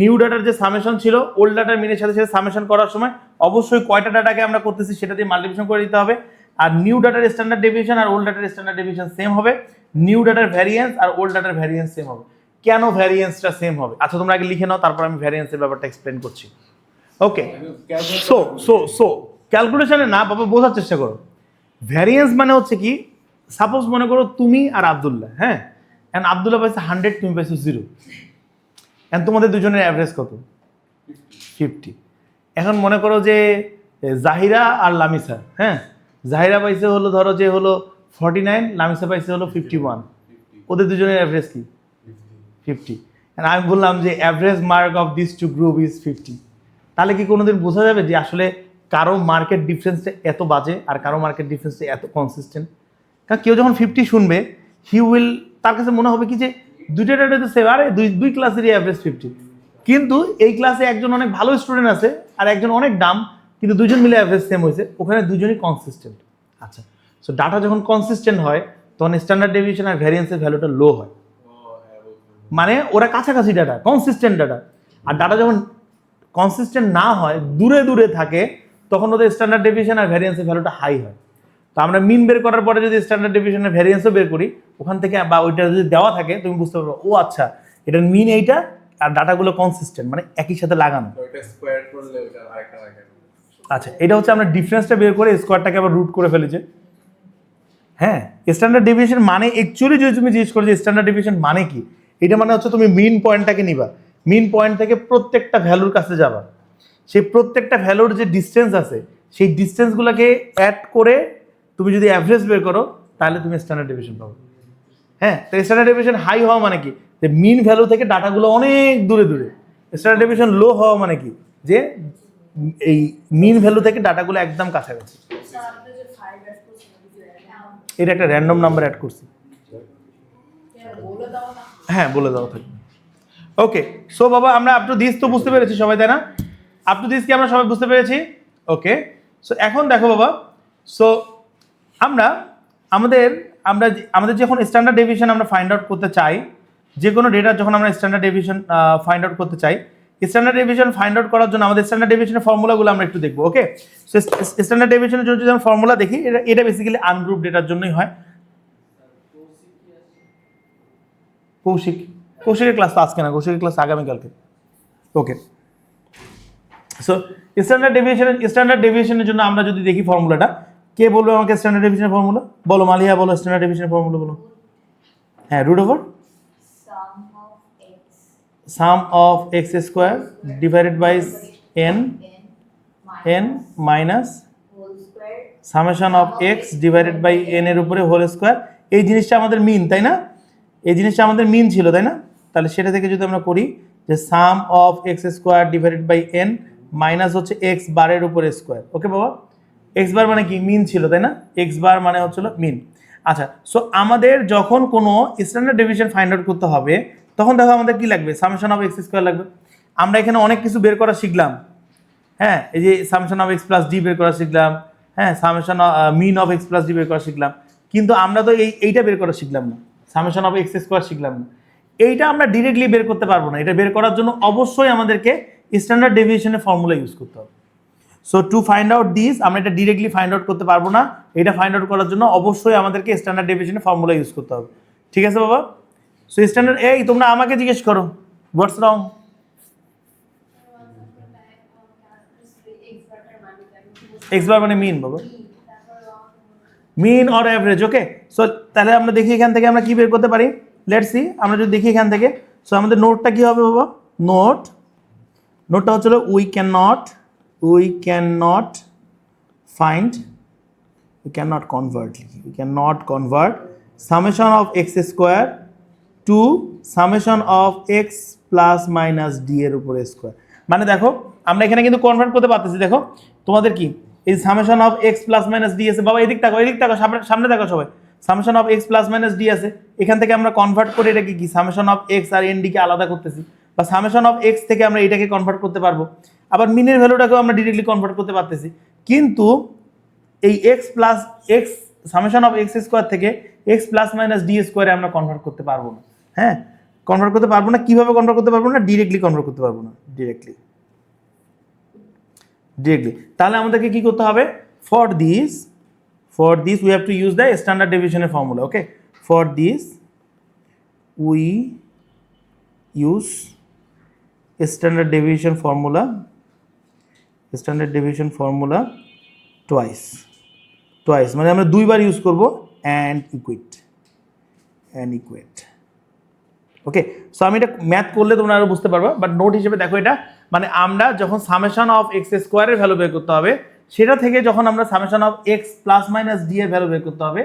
নিউ ডাটার যে সামেশন ছিল ওল্ড ডাটার মিনের সাথে সেটা সামেশন করার সময় অবশ্যই কয়টা ডাটাকে আমরা করতেছি সেটা দিয়ে মাল্টিপ্লিকেশন করে দিতে হবে। আর নিউ ডাটার স্ট্যান্ডার্ড ডেভিয়েশন আর ওল্ড ডাটার স্ট্যান্ডার্ড ডেভিয়েশন সেম হবে, নিউ ডাটার ভ্যারিয়েন্স আর ওল্ড ডাটার ভ্যারিয়েন্স সেম হবে। কেন ভ্যারিয়েন্সটা সেম হবে। আচ্ছা তোমরা আগে লিখে নাও, তারপর আমি ভ্যারিয়েন্সের ব্যাপারটা এক্সপ্লেন করছি। ওকে, সো ক্যালকুলেশনে না বাবা, বোঝার চেষ্টা করো। ভ্যারিয়েন্স মানে হচ্ছে কি, সাপোজ মনে করো তুমি আর আব্দুল্লাহ, হ্যাঁ, এন্ড আব্দুল্লাহ পাইছে 100, তুমি পাইছো 0, এন্ড তোমাদের দুজনের অ্যাভারেজ কত? 50। এখন মনে করো যে জাহিরা আর লামিসা, হ্যাঁ, জাহিরা পাইছে হলো ধরো যে হলো 49, লামিসা পাইছে হলো 51, ওদের দুজনের অ্যাভারেজ কি? 50। and আমি বললাম যে average mark of this two group is 50। তাহলে কি কোনোদিন বোঝা যাবে যে আসলে কারো মার্কেট ডিফারেন্সটা এত বাজে আর কারো মার্কেট ডিফারেন্সটা এত কনসিস্টেন্ট? কারণ কেউ যখন 50 শুনবে, তার কাছে মনে হবে কি যে দুইটা ডেটা তো সেম, আরে দুই ক্লাসেরই অ্যাভারেজ 50, কিন্তু এই ক্লাসে একজন অনেক ভালো স্টুডেন্ট আছে আর একজন অনেক ডাম, কিন্তু দুজন মিলে অ্যাভারেজ সেম হয়েছে, ওখানে দুজনই কনসিস্টেন্ট। আচ্ছা, সো ডাটা যখন কনসিস্টেন্ট হয় তখন স্ট্যান্ডার্ড ডেভিয়েশন আর ভ্যারিয়েন্সের ভ্যালুটা লো হয়, মানে ওরা কাছাকাছি ডাটা, কনসিস্টেন্ট ডাটা। আর ডাটা যখন কনসিস্টেন্ট না হয়, দূরে দূরে থাকে, তখন ওদের স্ট্যান্ডার্ড ডেভিয়েশন আর ভ্যারিয়েন্সের ভ্যালুটা হাই হয়। তো আমরা মিন বের করার পরে যদি স্ট্যান্ডার্ড ডেভিয়েশনের ভ্যারিয়েন্সও বের করি, ওখান থেকে বা ওইটা যদি দেওয়া থাকে, তুমি বুঝতে পারবে ও আচ্ছা এটার মিন এইটা আর ডাটাগুলো কনসিস্টেন্ট, মানে একই সাথে লাগানো। আচ্ছা, এটা হচ্ছে আমরা ডিফারেন্সটা বের করে স্কোয়ারটাকে আবার রুট করে ফেলেছে। হ্যাঁ, স্ট্যান্ডার্ড ডেভিয়েশন মানে অ্যাকচুয়ালি যদি তুমি জিজ্ঞেস করো যে স্ট্যান্ডার্ড ডেভিয়েশন মানে কি, এটা মানে হচ্ছে তুমি মিন পয়েন্টটাকে নিবা, মিন পয়েন্ট থেকে প্রত্যেকটা ভ্যালুর কাছে যাবা, সেই প্রত্যেকটা ভ্যালুর যে ডিস্টেন্স আছে সেই ডিস্টেন্সগুলোকে অ্যাড করে তুমি যদি অ্যাভারেজ বের করো, তাহলে তুমি স্ট্যান্ডার্ড ডেভিয়েশন পাবে। হ্যাঁ, তো স্ট্যান্ডার্ড ডেভিয়েশন হাই হওয়া মানে কি, যে মিন ভ্যালু থেকে ডাটাগুলো অনেক দূরে দূরে। স্ট্যান্ডার্ড ডেভিয়েশন লো হওয়া মানে কি, যে এই মিন ভ্যালু থেকে ডাটাগুলো একদম কাছাকাছি। এটা একটা র্যান্ডম নাম্বার অ্যাড করছি, হ্যাঁ বলে দাও থাকবে। ওকে, সো বাবা আমরা আপ টু দিস তো বুঝতে পেরেছি সবাই, তাই না? আপ টু দিস কি আমরা সবাই বুঝতে পেরেছি? ওকে, সো এখন দেখো বাবা, সো আমাদের যখন স্ট্যান্ডার্ড ডেভিয়েশন আমরা ফাইন্ড আউট করতে চাই, যে কোনো ডেটা যখন আমরা স্ট্যান্ডার্ড ডেভিয়েশন ফাইন্ড আউট করতে চাই, স্ট্যান্ডার্ড ডেভিয়েশন ফাইন্ড আউট করার জন্য আমাদের স্ট্যান্ডার্ড ডেভিয়েশনের ফর্মুলাগুলো আমরা একটু দেখবো। ওকে, সো স্ট্যান্ডার্ড ডেভিয়েশনের জন্য যদি আমরা ফর্মুলা দেখি, এটা বেসিক্যালি আনগ্রুপ ডেটার জন্যই হয়। কৌশিকের ক্লাস তো আজকে না, কৌশিকের ক্লাস আগামীকালকে। ওকে, সো স্ট্যান্ডার্ড ডেভিয়েশনের জন্য আমরা যদি দেখি ফর্মুলাটা, কে বলবে আমাকে স্ট্যান্ডার্ড ডেভিয়েশনের ফর্মুলা? বলো মালিয়া, বলো স্ট্যান্ডার্ড ডেভিয়েশনের ফর্মুলা বলো। হ্যাঁ, root over sum of x square divided by n minus summation of x divided by n এর উপরে হোল স্কোয়ার। এই জিনিসটা আমাদের মিন, তাই না? এই জিনিসটা আমাদের মিন ছিল, তাই না? তাহলে সেটা থেকে যদি আমরা করি যে sum of x square divided by n minus হচ্ছে এক্স বারের উপরে স্কোয়ার। ওকে বাবা, এক্স বার মানে কি মিন ছিল, তাই না? এক্স বার মানে হচ্ছিল মিন। আচ্ছা, সো আমাদের যখন কোনো স্ট্যান্ডার্ড ডেভিয়েশন ফাইন্ড আউট করতে হবে, তখন দেখো আমাদের কি লাগবে? সামেশন অফ এক্স স্কোয়ার লাগবে। আমরা এখানে অনেক কিছু বের করা শিখলাম, হ্যাঁ, এই যে summation of x plus d বের করা শিখলাম, হ্যাঁ, summation mean of x plus d বের করা শিখলাম, কিন্তু আমরা তো এইটা বের করা শিখলাম না, সামেশন অফ এক্স স্কোয়ার শিখলাম না। এইটা আমরা ডিরেক্টলি বের করতে পারবো না, এটা বের করার জন্য অবশ্যই আমাদেরকে স্ট্যান্ডার্ড ডেভিয়েশনের ফর্মুলা ইউজ করতে হবে। So to find out this, আমরা এটা ডিরেক্টলি ফাইন্ড আউট করতে পারবো না, এটা ফাইন্ড আউট করার জন্য অবশ্যই আমাদেরকে স্ট্যান্ডার্ড ডেভিয়েশনের ফর্মুলা ইউজ করতে হবে। ঠিক আছে বাবা? সো স্ট্যান্ডার্ড, এই তোমরা আমাকে জিজ্ঞেস করো হোয়াটস রং? এক্স বার মানে মিন বাবা, মিন অর অ্যাভারেজ। ওকে, সো তাহলে আমরা দেখি এখান থেকে আমরা কি বের করতে পারি। লেটস সি, আমরা যদি দেখি এখান থেকে, সো আমাদের নোটটা কি হবে বাবা? নোটটা হচ্ছিল we can not convert summation of x square two summation of x plus minus D এর উপরে স্কোয়ার। মানে দেখো আমরা এখানে কিন্তু কনভার্ট করতে পারতেছি। দেখো তোমাদের কি এই summation of x plus minus d আছে বাবা, এদিক তাকাও, সামনে দেখো সবাই, summation of x plus minus d আছে। এখান থেকে আমরা কনভার্ট করে এটাকে কি সামেশন অফ এক্স আর এন ডি কে আলাদা করতেছি, বা সামেশন অফ এক্স থেকে আমরা এটাকে কনভার্ট করতে পারবো, আবার মিনের ভ্যালুটাকেও আমরা ডিরেক্টলি কনভার্ট করতে পারতেছি। কিন্তু এই x plus x summation of x square থেকে এক্স প্লাস মাইনাস ডি স্কোয়ারে আমরা কনভার্ট করতে পারবো না। হ্যাঁ, কনভার্ট করতে পারবো না। কিভাবে কনভার্ট করতে পারবো না? ডিরেক্টলি কনভার্ট করতে পারবো না, ডিরেক্টলি। তাহলে আমাদেরকে কি করতে হবে? For this we have to use the standard ডেভিয়েশনের formula. Okay, for this we use standard deviation formula twice মানে আমরা দুইবার ইউজ করব অ্যান্ড ইকুয়েট ওকে। সো আমি এটা ম্যাথ করলে তোমরা আরো বুঝতে পারবা, বাট নোট হিসেবে দেখো এটা মানে আমরা যখন সামেশন অফ এক্স স্কোয়ারের ভ্যালু বের করতে হবে সেটা থেকে যখন আমরা summation of x plus minus D এর ভ্যালু বের করতে হবে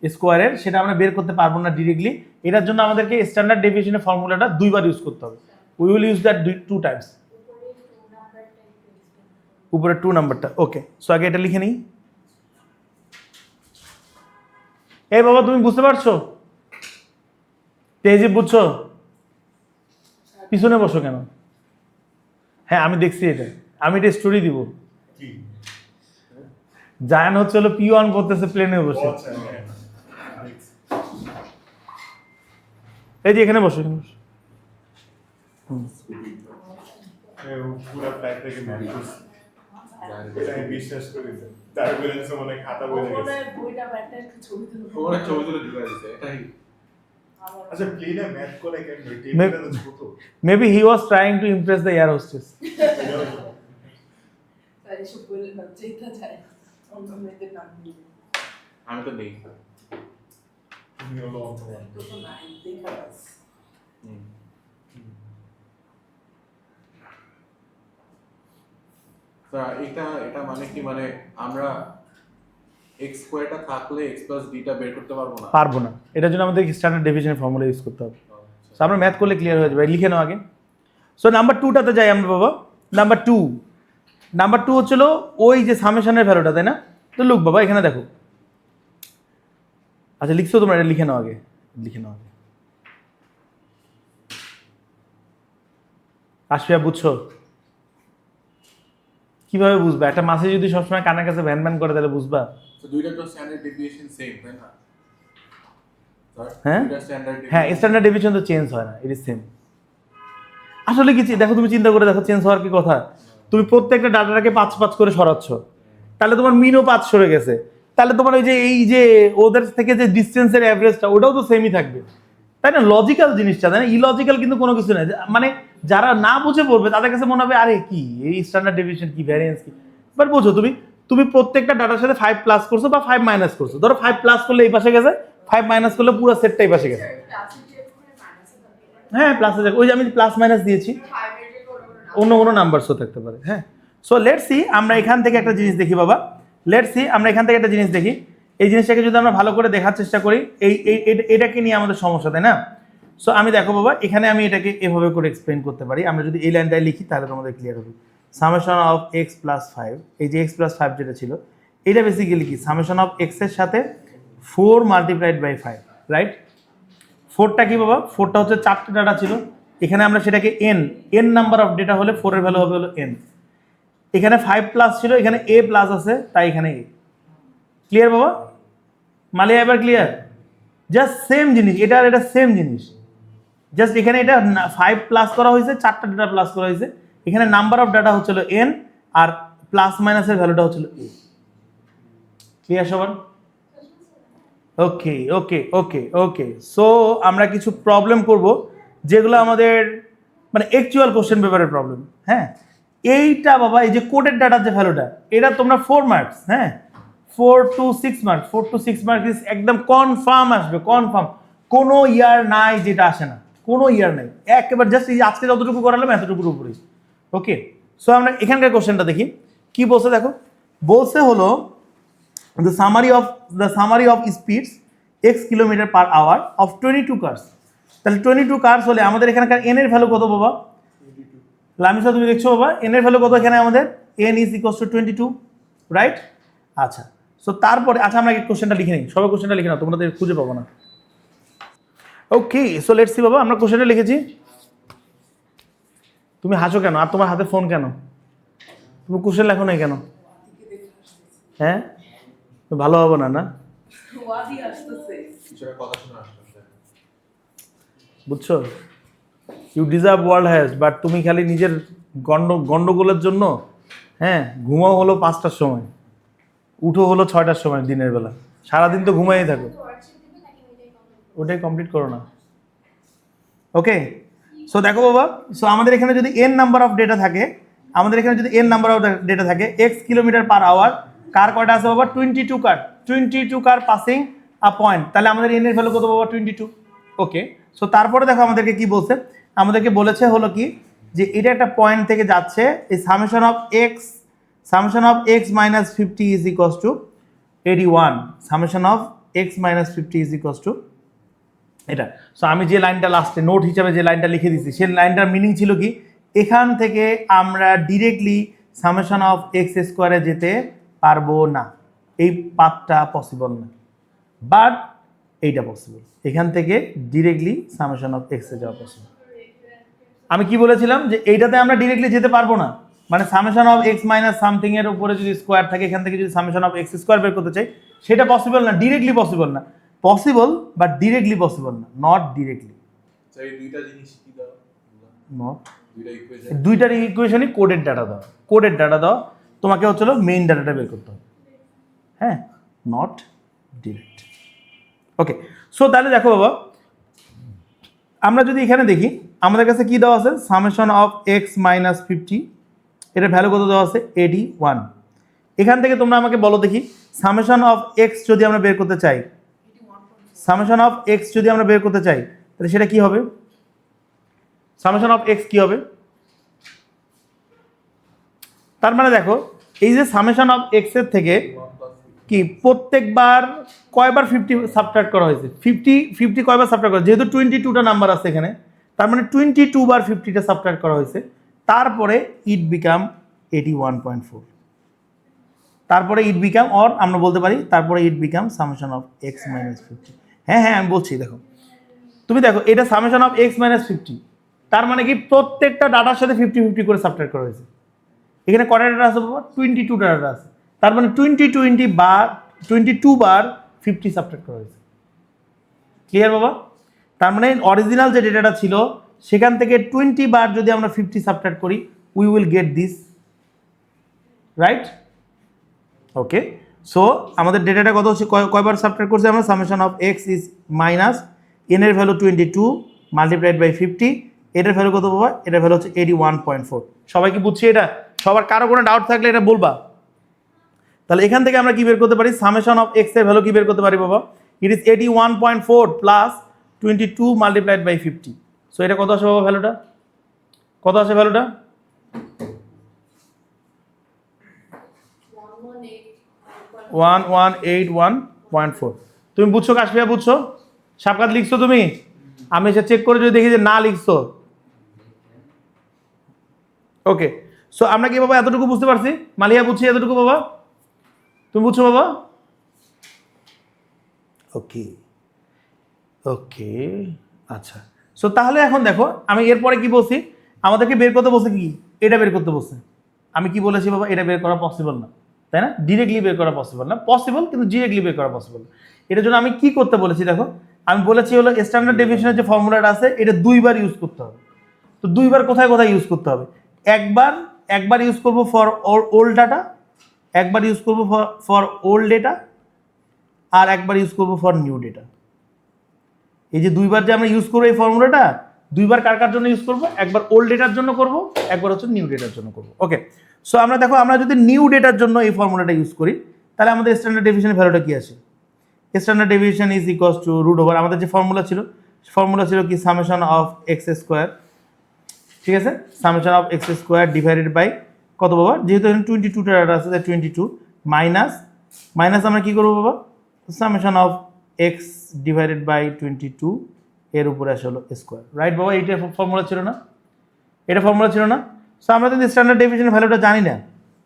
স্কোয়ারের, সেটা আমরা বের করতে পারবো না ডিরেক্টলি। এটার জন্য আমাদেরকে স্ট্যান্ডার্ড ডেভিয়েশনের ফর্মুলাটা দুইবার ইউজ করতে হবে। We will use that 2 Times. উপরে 2 নাম্বারটা ওকে। সো আগে এটা লিখে নিই। এই বাবা তুমি বুঝতে পারছো? তেজি বুঝছো? পিছনে বসো কেন? হ্যাঁ আমি দেখছি এটা, আমি এটা স্টোরি দিব। জায়ান হচ্ছে হলো P1 করতেছে প্লেনে বসে। এই যে এখানে বসো, এখানে বসো। পুরো ফ্লাইট থেকে ম্যাচ করছি, আমি বিশ্বাস করি না। তার বেলেন্স মানে খাতা বলে গেছে। বইটা ব্যাটার ছবি তুলে ওরা ছবি তুলে ঢুকাই দিছে এটাই। আচ্ছা প্লেনে ম্যাথ করে কেন টেবিলে তো ছোট। Maybe he was trying to impress the air hostess. তাই সব বলে না যেটা যায় অন্য মেয়েদের নাম দিয়ে আমি তো নেই। তুমি হলো অন্তমান। তো তো নাই দেখা বাস তা এটা মানে কি, মানে আমরা x স্কয়ারটা থাকলে x প্লাস d টা বের করতে পারবো না? পারবো না, এটার জন্য আমাদের স্ট্যান্ডার্ড ডেভিয়েশনের ফর্মুলা ইউজ করতে হবে। সো আমরা ম্যাথ করলে ক্লিয়ার হয়ে যাবে, লিখে নাও আগে। সো নাম্বার 2টাতে যাই আমরা বাবা। নাম্বার 2 হচ্ছিল ওই যে সামেশনের ভ্যালুটা, তাই না? তো লুক বাবা এখানে দেখো। আচ্ছা লিখছো তোমরা, এটা লিখে নাও আগে। আশফিয়া বুঝছো? কিভাবে বুঝবা? একটা মাসে যদি সবসময় কানের কাছে ভ্যান ভ্যান করে তাহলে বুঝবা? তো দুইটা তো স্ট্যান্ডার্ড ডেভিয়েশন সেম, তাই না? হ্যাঁ দুইটা স্ট্যান্ডার্ড হ্যাঁ, স্ট্যান্ডার্ড ডেভিয়েশন তো চেঞ্জ হয় না, ইট ইজ সেম। আসলে কি দেখো, তুমি চিন্তা করে দেখো চেঞ্জ হওয়ার কি কথা। তুমি প্রত্যেকটা ডাটাটাকে 5 করে সরাচ্ছ, তাহলে তোমার মিনও 5 সরে গেছে, তাহলে তোমার ওই যে এই যে ওদের থেকে যে ডিসটেন্সের অ্যাভারেজটা ওটাও তো সেমই থাকবে, তাই না? লজিক্যাল জিনিসটা, তাই না? ইলজিক্যাল কিন্তু কোনো কিছু নাই। মানে যারা না বুঝে পড়বে তাদের কাছে মনে হবে আরে কি এই স্ট্যান্ডার্ড ডেভিয়েশন কি, ভ্যারিয়েন্স কি। বাট বোঝো তুমি প্রত্যেকটা ডাটার সাথে 5 প্লাস করছো বা 5 মাইনাস করছো। ধরো 5 প্লাস করলে এই পাশে গেছে, 5 মাইনাস করলে পুরো সেটটা এই পাশে গেছে। হ্যাঁ প্লাসে যাক, ওই যে আমি প্লাস মাইনাস দিয়েছি, অন্য কোনো নাম্বারসও থাকতে পারে। হ্যাঁ সো লেটস সি আমরা এখান থেকে একটা জিনিস দেখি বাবা। এই জিনিসটাকে যদি আমরা ভালো করে দেখার চেষ্টা করি, এটাকে নিয়ে আমাদের সমস্যা, তাই না? সো আমি দেখো বাবা, এখানে আমি এটাকে এভাবে করে এক্সপ্লেন করতে পারি। আমরা যদি এই লাইনটায় লিখি তাহলে তোমাদের ক্লিয়ার হবে। সামেশন অফ এক্স প্লাস 5, এই যে এক্স প্লাস 5 যেটা ছিল, এটা বেসিক্যালি কি সামেশন অফ এক্স এর সাথে 4 মাল্টিপ্লাইড বাই 5, রাইট? 4টা কি বাবা? 4টা হচ্ছে 4টে ডাটা ছিল, এখানে আমরা সেটাকে n নাম্বার অফ ডেটা হলে 4 এর ভ্যালু হবে হলো n। এখানে 5 প্লাস ছিল, এখানে a প্লাস আছে, তাই এখানে a। ক্লিয়ার বাবা? মালিয়া এবার ক্লিয়ার? জাস্ট সেম জিনিস, এটা আর এটা সেম জিনিস, জাস্ট এখানে এটা 5 প্লাস করা হয়েছে, 4টা ডেটা প্লাস করা হয়েছে। এখানে নাম্বার অফ ডাটা হচ্ছিল n আর প্লাস মাইনাসের ভ্যালুটা হচ্ছিল a। ক্লিয়ার সবার? ওকে ওকে ওকে ওকে। সো আমরা কিছু প্রবলেম করব যেগুলো আমাদের মানে অ্যাকচুয়াল কোশ্চেন পেপারের প্রবলেম। হ্যাঁ এইটা বাবা, এই যে কোডের ডাটার যে ভ্যালুটা, এটা তোমরা 4 মার্কস, হ্যাঁ 4 to 6 মার্কস, 4 to 6 মার্কস একদম কনফার্ম আসবে, কনফার্ম। কোনো ইয়ার নাই যেটা আসে না, কোনো ইয়ার নাই, একেবারে জাস্ট এই আজকে যতটুকু করালাম এতটুকুর উপরে। ওকে সো আমরা এখানকার কোশ্চেনটা দেখি কি বলছে। দেখো বলছে হলো the summary of speeds x kilometre per hour of 22 cars. তাহলে 22 কার্স হলে আমাদের এখানকার n এর ভ্যালু কত বাবা? লামিসা তুমি দেখছো বাবা, n এর ভ্যালু কত এখানে আমাদের? n is equals to 22, right? আচ্ছা সো তারপরে আচ্ছা আমরা কোশ্চেনটা লিখে নিই, সবাই কোশ্চেনটা লিখে নাও, তোমরা তো খুঁজে পাবো না। ওকে সো লেটস সি বাবা, আমরা কোশ্চেনটা লিখেছি। তুমি হাসো কেন? আর তোমার হাতে ফোন কেন? তুমি কোশ্চেন লেখো নাই কেন? হ্যাঁ ভালো হবে না, না ওয়াদি আসতেছে কিছুটা কথা শোনা আসছে। বুঝছো? You deserve world has, but তুমি খালি নিজের গন্ডগোলের জন্য হ্যাঁ ঘুমাও হলো 5টার সময়, উঠো হলো 6টার সময় দিনের বেলা, সারাদিন তো ঘুমাই থাকো। ওটাই কমপ্লিট করো না। ওকে সো দেখো বাবা, সো আমাদের এখানে যদি n নাম্বার অফ ডেটা থাকে, আমাদের এখানে যদি n নাম্বার অফ ডেটা থাকে x কিলোমিটার পার আওয়ার, কার কয়টা আছে বাবা? 22 কার পাসিং আ পয়েন্ট, তাহলে আমাদের n এর ভ্যালু কত বাবা? 22। ওকে, সো তারপরে দেখো আমাদেরকে কি বলছে, আমাদেরকে বলেছে হলো কি যে এটা একটা পয়েন্ট থেকে যাচ্ছে, এই summation of x minus 50 is equals two 81, summation of x minus 50 is equals two এটা। সো আমি যে লাইনটা লাস্টে নোট হিসাবে যে লাইনটা লিখে দিচ্ছি, সেই লাইনটার মিনিং ছিল কি, এখান থেকে আমরা ডিরেক্টলি সামেশন অফ এক্স স্কোয়ারে যেতে পারবো না, এই পাথটা পসিবল না, বাট এইটা পসিবল, এখান থেকে ডিরেক্টলি সামেশন অফ এক্সে যাওয়া পসিবল। আমি কি বলেছিলাম যে এইটাতে আমরা ডিরেক্টলি যেতে পারবো না, মানে summation of x minus something এর উপরে যদি স্কোয়ার থাকে, এখান থেকে যদি সামেশন অফ এক্স স্কোয়ার বের করতে চাই, সেটা পসিবল না, ডিরেক্টলি পসিবল না, পসিবল বাট ডিরেক্টলি পসিবল না, নট ডিরেক্টলি। এই দুইটা জিনিস কি দাও? নট দুইটা ইকুয়েশন। দুইটার ইকুয়েশনই কোডেড ডাটা দাও, কোডেড ডাটা দাও, তোমাকে হচ্ছিল মেইন ডাটাটা বের করতে হবে, হ্যাঁ, নট ডিরেক্ট। ওকে, সো তাহলে দেখো বাবা, আমরা যদি এখানে দেখি আমাদের কাছে কি দেওয়া আছে, সামেশন অফ এক্স মাইনাস 50, এটার ভ্যালু কত দেওয়া আছে? 81। এখান থেকে তোমরা আমাকে বলো দেখি, সামেশন অফ এক্স যদি আমরা বের করতে চাই, সামেশন অফ এক্স যদি আমরা বের করতে চাই, তাহলে সেটা কি হবে? সামেশন অফ এক্স কি হবে? তার মানে দেখো, এই যে সামেশন অফ এক্স এর থেকে কি প্রত্যেকবার কয়বার 50 সাবট্রাক্ট করা হয়েছে? 50 কয়বার সাবট্রাক্ট করা, যেহেতু 22টা নাম্বার আছে এখানে, তার মানে 22 বার 50টা সাবট্রাক্ট করা হয়েছে, তারপরে ইট বিকাম 81.4, তারপরে ইট বিকাম, অর আমরা বলতে পারি তারপরে it become summation of x minus 50। হ্যাঁ হ্যাঁ, আমি বলছি, দেখো তুমি দেখো, এটা সামেশন অফ এক্স মাইনাস 50, তার মানে কি প্রত্যেকটা ডাটার সাথে 50 করে সাবট্রাক্ট করা হয়েছে। এখানে কয়টা ডাটা আছে বাবা? 22টা ডাটা আছে, তার মানে 22 বার 50 সাবট্রাক্ট করা হয়েছে। ক্লিয়ার বাবা? তার মানে অরিজিনাল যে ডেটাটা ছিল সেখান থেকে 20 বার যদি আমরা 50 সাবট্রাক্ট করি, we will get this, right? Okay, so আমাদের ডেটাটা কত হচ্ছে, কয়বার সাবট্রাক্ট করছে আমরা? Summation of x is minus N এর ভ্যালু 22 মাল্টিপ্লাইড বাই 50, এটার ভ্যালু কত বাবা? এটার ভ্যালু হচ্ছে 81.4। সবাই কি বুঝছি এটা? সবার কারো কোনো ডাউট থাকলে এটা বলবা। তাহলে এখান থেকে আমরা কি বের করতে পারি? সামেশন অফ এক্স এর ভ্যালু কি বের করতে পারি বাবা? It is 81.4 plus 22 multiplied by 50। So এটা কত আসে বাবা ভ্যালুটা? কত আসে ভ্যালুটা? 1181.4। তুমি বুঝছো কাশফিয়া? বুঝছো? সাবকাত লিখছো তুমি? আমি এসে চেক করে যদি দেখি যে না লিখছো, ওকে। সো আমরা কি বাবা এতটুকু বুঝতে পারছি? মালিয়া বুঝছি এতটুকু বাবা? তুমি বুঝছো বাবা? ওকে ওকে, আচ্ছা। সো তাহলে এখন দেখো, আমি এরপরে কি বলছি, আমাদেরকে বের করতে বলছে কি, এটা বের করতে বলছে। আমি কি বলেছি বাবা? এটা বের করা পসিবল না, তাই না? ডিরেক্টলি বের করা পসিবল না, পসিবল কিন্তু ডিরেক্টলি বের করা পসিবল না। এটার জন্য আমি কি করতে বলেছি দেখো, আমি বলেছি হলো স্ট্যান্ডার্ড ডেফিনেশনের যে ফর্মুলাটা আছে এটা 2বার ইউজ করতে হবে। তো 2বার কোথায় কোথায় ইউজ করতে হবে? একবার ইউজ করবো ফর ওল্ড ডাটা, একবার ইউজ করবো ফর ওল্ড ডেটা, আর একবার ইউজ করবো ফর নিউ ডেটা। এই যে 2বার যে আমরা ইউজ করবো এই ফর্মুলাটা, 2বার কার কার জন্য ইউজ করবো? একবার ওল্ড ডেটার জন্য করবো, একবার হচ্ছে নিউ ডেটার জন্য করবো। ওকে, সো আমরা দেখো, আমরা যদি নিউ ডেটার জন্য এই ফর্মুলাটা ইউজ করি, তাহলে আমাদের স্ট্যান্ডার্ড ডেফিনেশনের ভ্যালুটা কি আসে? Standard deviation is equals to root over, আমাদের যে ফর্মুলা ছিল কি, সামেশন অফ এক্স স্কোয়ার, ঠিক আছে, summation of x square divided by কত বাবা? যেহেতু এখানে 22টা ডাটা আছে, 22 মাইনাস আমরা কি করবো বাবা? Summation of x divided by 22 এর উপরে আসে হলো স্কোয়ার, রাইট বাবা? এইটা ফর্মুলা ছিল না? এটা ফর্মুলা ছিল না? সো আমরা কিন্তু স্ট্যান্ডার্ড ডেভিয়েশনের ভ্যালুটা জানি না,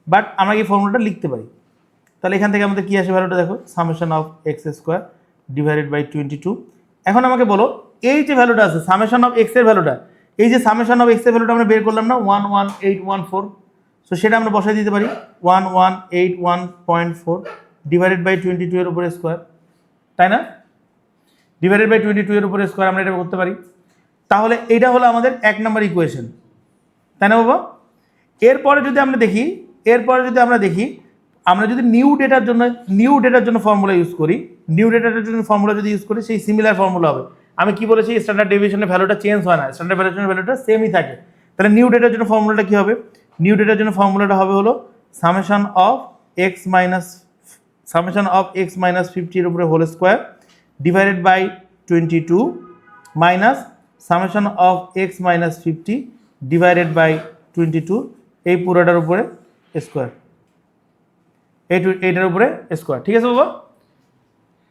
বাট আমরা কি ফর্মুলাটা লিখতে পারি। তাহলে এখান থেকে আমাদের কি আসে ভ্যালুটা দেখো, summation of x square divided by 22। এখন আমাকে বলো, এই যে ভ্যালুটা আছে সামেশন অফ এক্স এর ভ্যালুটা, এই যে সামেশন অফ এক্স এর ভ্যালুটা আমরা বের করলাম না, 11814, সো সেটা আমরা বসাই দিতে পারি 1181.4 ডিভাইডেড বাই 22 এর উপরে স্কোয়ার, তাই না? ডিভাইডেড বাই 22 এর উপরে স্কোয়ার আমরা এটা করতে পারি। তাহলে এটা হলো আমাদের 1 নম্বর ইকুয়েশন, তাই না বাবা? এরপরে যদি আমরা দেখি, আমরা যদি নিউ ডেটার জন্য ফর্মুলা ইউজ করি, নিউ ডেটার জন্য ফর্মুলা যদি ইউজ করি, সেই সিমিলার ফর্মুলা হবে। আমি কি বলেছি স্ট্যান্ডার্ড ডেভিয়েশনের ভ্যালুটা চেঞ্জ হয় না, স্ট্যান্ডার্ড ডেভিয়েশনের ভ্যালুটা সেমই থাকে। তাহলে নিউ ডেটার জন্য ফর্মুলাটা কি হবে? নিউ ডেটার জন্য ফর্মুলাটা হবে হলো সামেশন অফ এক্স মাইনাস 50 এর উপরে whole square divided by 22 minus summation of x minus 50 divided by 22 এই পুরোটার উপরে স্কোয়ার, এইটার উপরে স্কোয়ার। ঠিক আছে বাবা,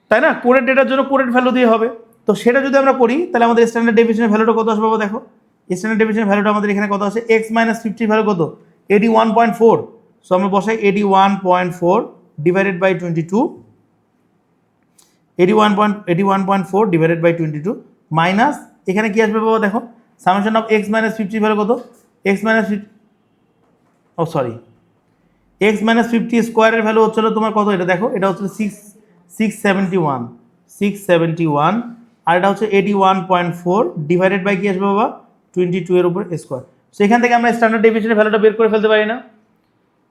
তাই না? কোডেড ডেটার জন্য কোডেড ভ্যালু দিয়ে হবে। তো সেটা যদি আমরা করি তাহলে আমাদের স্ট্যান্ডার্ড ডেভিয়েশনের ভ্যালুটা কত আসবে বাবা? দেখো স্ট্যান্ডার্ড ডেভিয়েশনের ভ্যালুটা আমাদের এখানে কত আসে? এক্স মাইনাস 50 ভ্যালু কত? 81.4। সো আমরা বসাই 81.4 divided by 22, 81.4 divided by 22 minus এখানে কি আসবে বাবা? দেখো summation of x minus 50 value কত? এক্স মাইনাস এক্স মাইনাস 50 স্কোয়ারের ভ্যালু হচ্ছিল তোমার কত? এটা দেখো, এটা হচ্ছে 671 আর এটা হচ্ছে 81.4 ডিভাইডেড বাই কি আসবে বাবা? 22 এর উপর স্কোয়ার। সো এখান থেকে আমরা স্ট্যান্ডার্ড ডেভিয়েশনের ভ্যালুটা বের করে ফেলতে পারি না?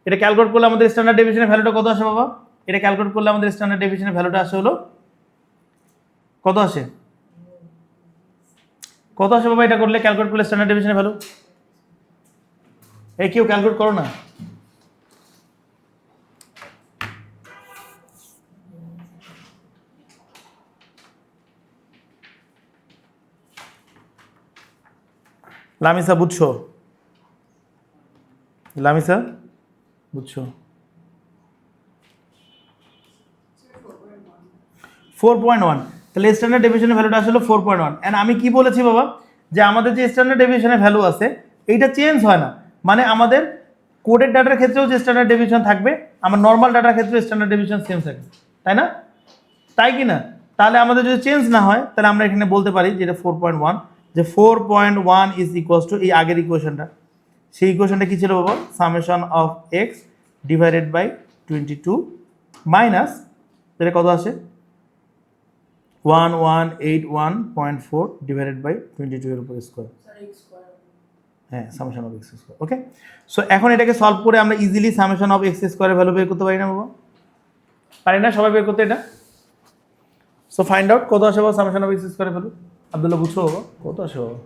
এটা ক্যালকুলেট করলে আমাদের স্ট্যান্ডার্ড ডেভিয়েশনের ভ্যালুটা কত আসে বাবা? এটা ক্যালকুলেট করলে আমাদের স্ট্যান্ডার্ড ডেভিয়েশনের ভ্যালুটা আসে হলো কত আসে? কত আসে বাবা? এটা করলে ক্যালকুলেট করলে স্ট্যান্ডার্ড ডেভিয়েশনের ভ্যালু এই কেউ ক্যালকুলেট করো না। লামিসা বুঝছো? লামিসা বুঝছো? 4.1। তাহলে স্ট্যান্ডার্ড ডেভিয়েশনের ভ্যালুটা আসলে 4.1। এন্ড আমি কি বলেছি বাবা? যে আমাদের যে স্ট্যান্ডার্ড ডেভিয়েশনের ভ্যালু আছে এইটা চেঞ্জ হয় না, মানে আমাদের কোডেড ডাটার ক্ষেত্রেও যে স্ট্যান্ডার্ড ডেভিয়েশন থাকবে আমার নর্মাল ডাটার ক্ষেত্রেও স্ট্যান্ডার্ড ডেভিয়েশন সেম থাকবে, তাই না? তাই কি না? তাহলে আমাদের যদি চেঞ্জ না হয় তাহলে আমরা এখানে বলতে পারি যে এটা 4.1, যে 4.1 ইজ ইকুয়ালস টু এই আগের ইকুয়েশনটা, সেই ইকুয়েশনটা কি ছিল বাবা? Summation of x divided by 22 minus এটা কত আসে? 1181.4 ডিভাইডেড বাই 22 এর উপর স্কোয়ার। হ্যাঁ, summation of x square. Okay, so এখন এটাকে সলভ করে আমরা ইজিলি সামেশন অফ এক্স স্কোয়ারের ভ্যালু বের করতে পারি না বাবা? পারি না সবাই বের করতে এটা? সো ফাইন্ড আউট কত আসে বাবা সামেশন অফ এক্স স্কোয়ারের ভ্যালু? আব্দুল্লাহ বুঝছো বাবা কত আসে বাবা?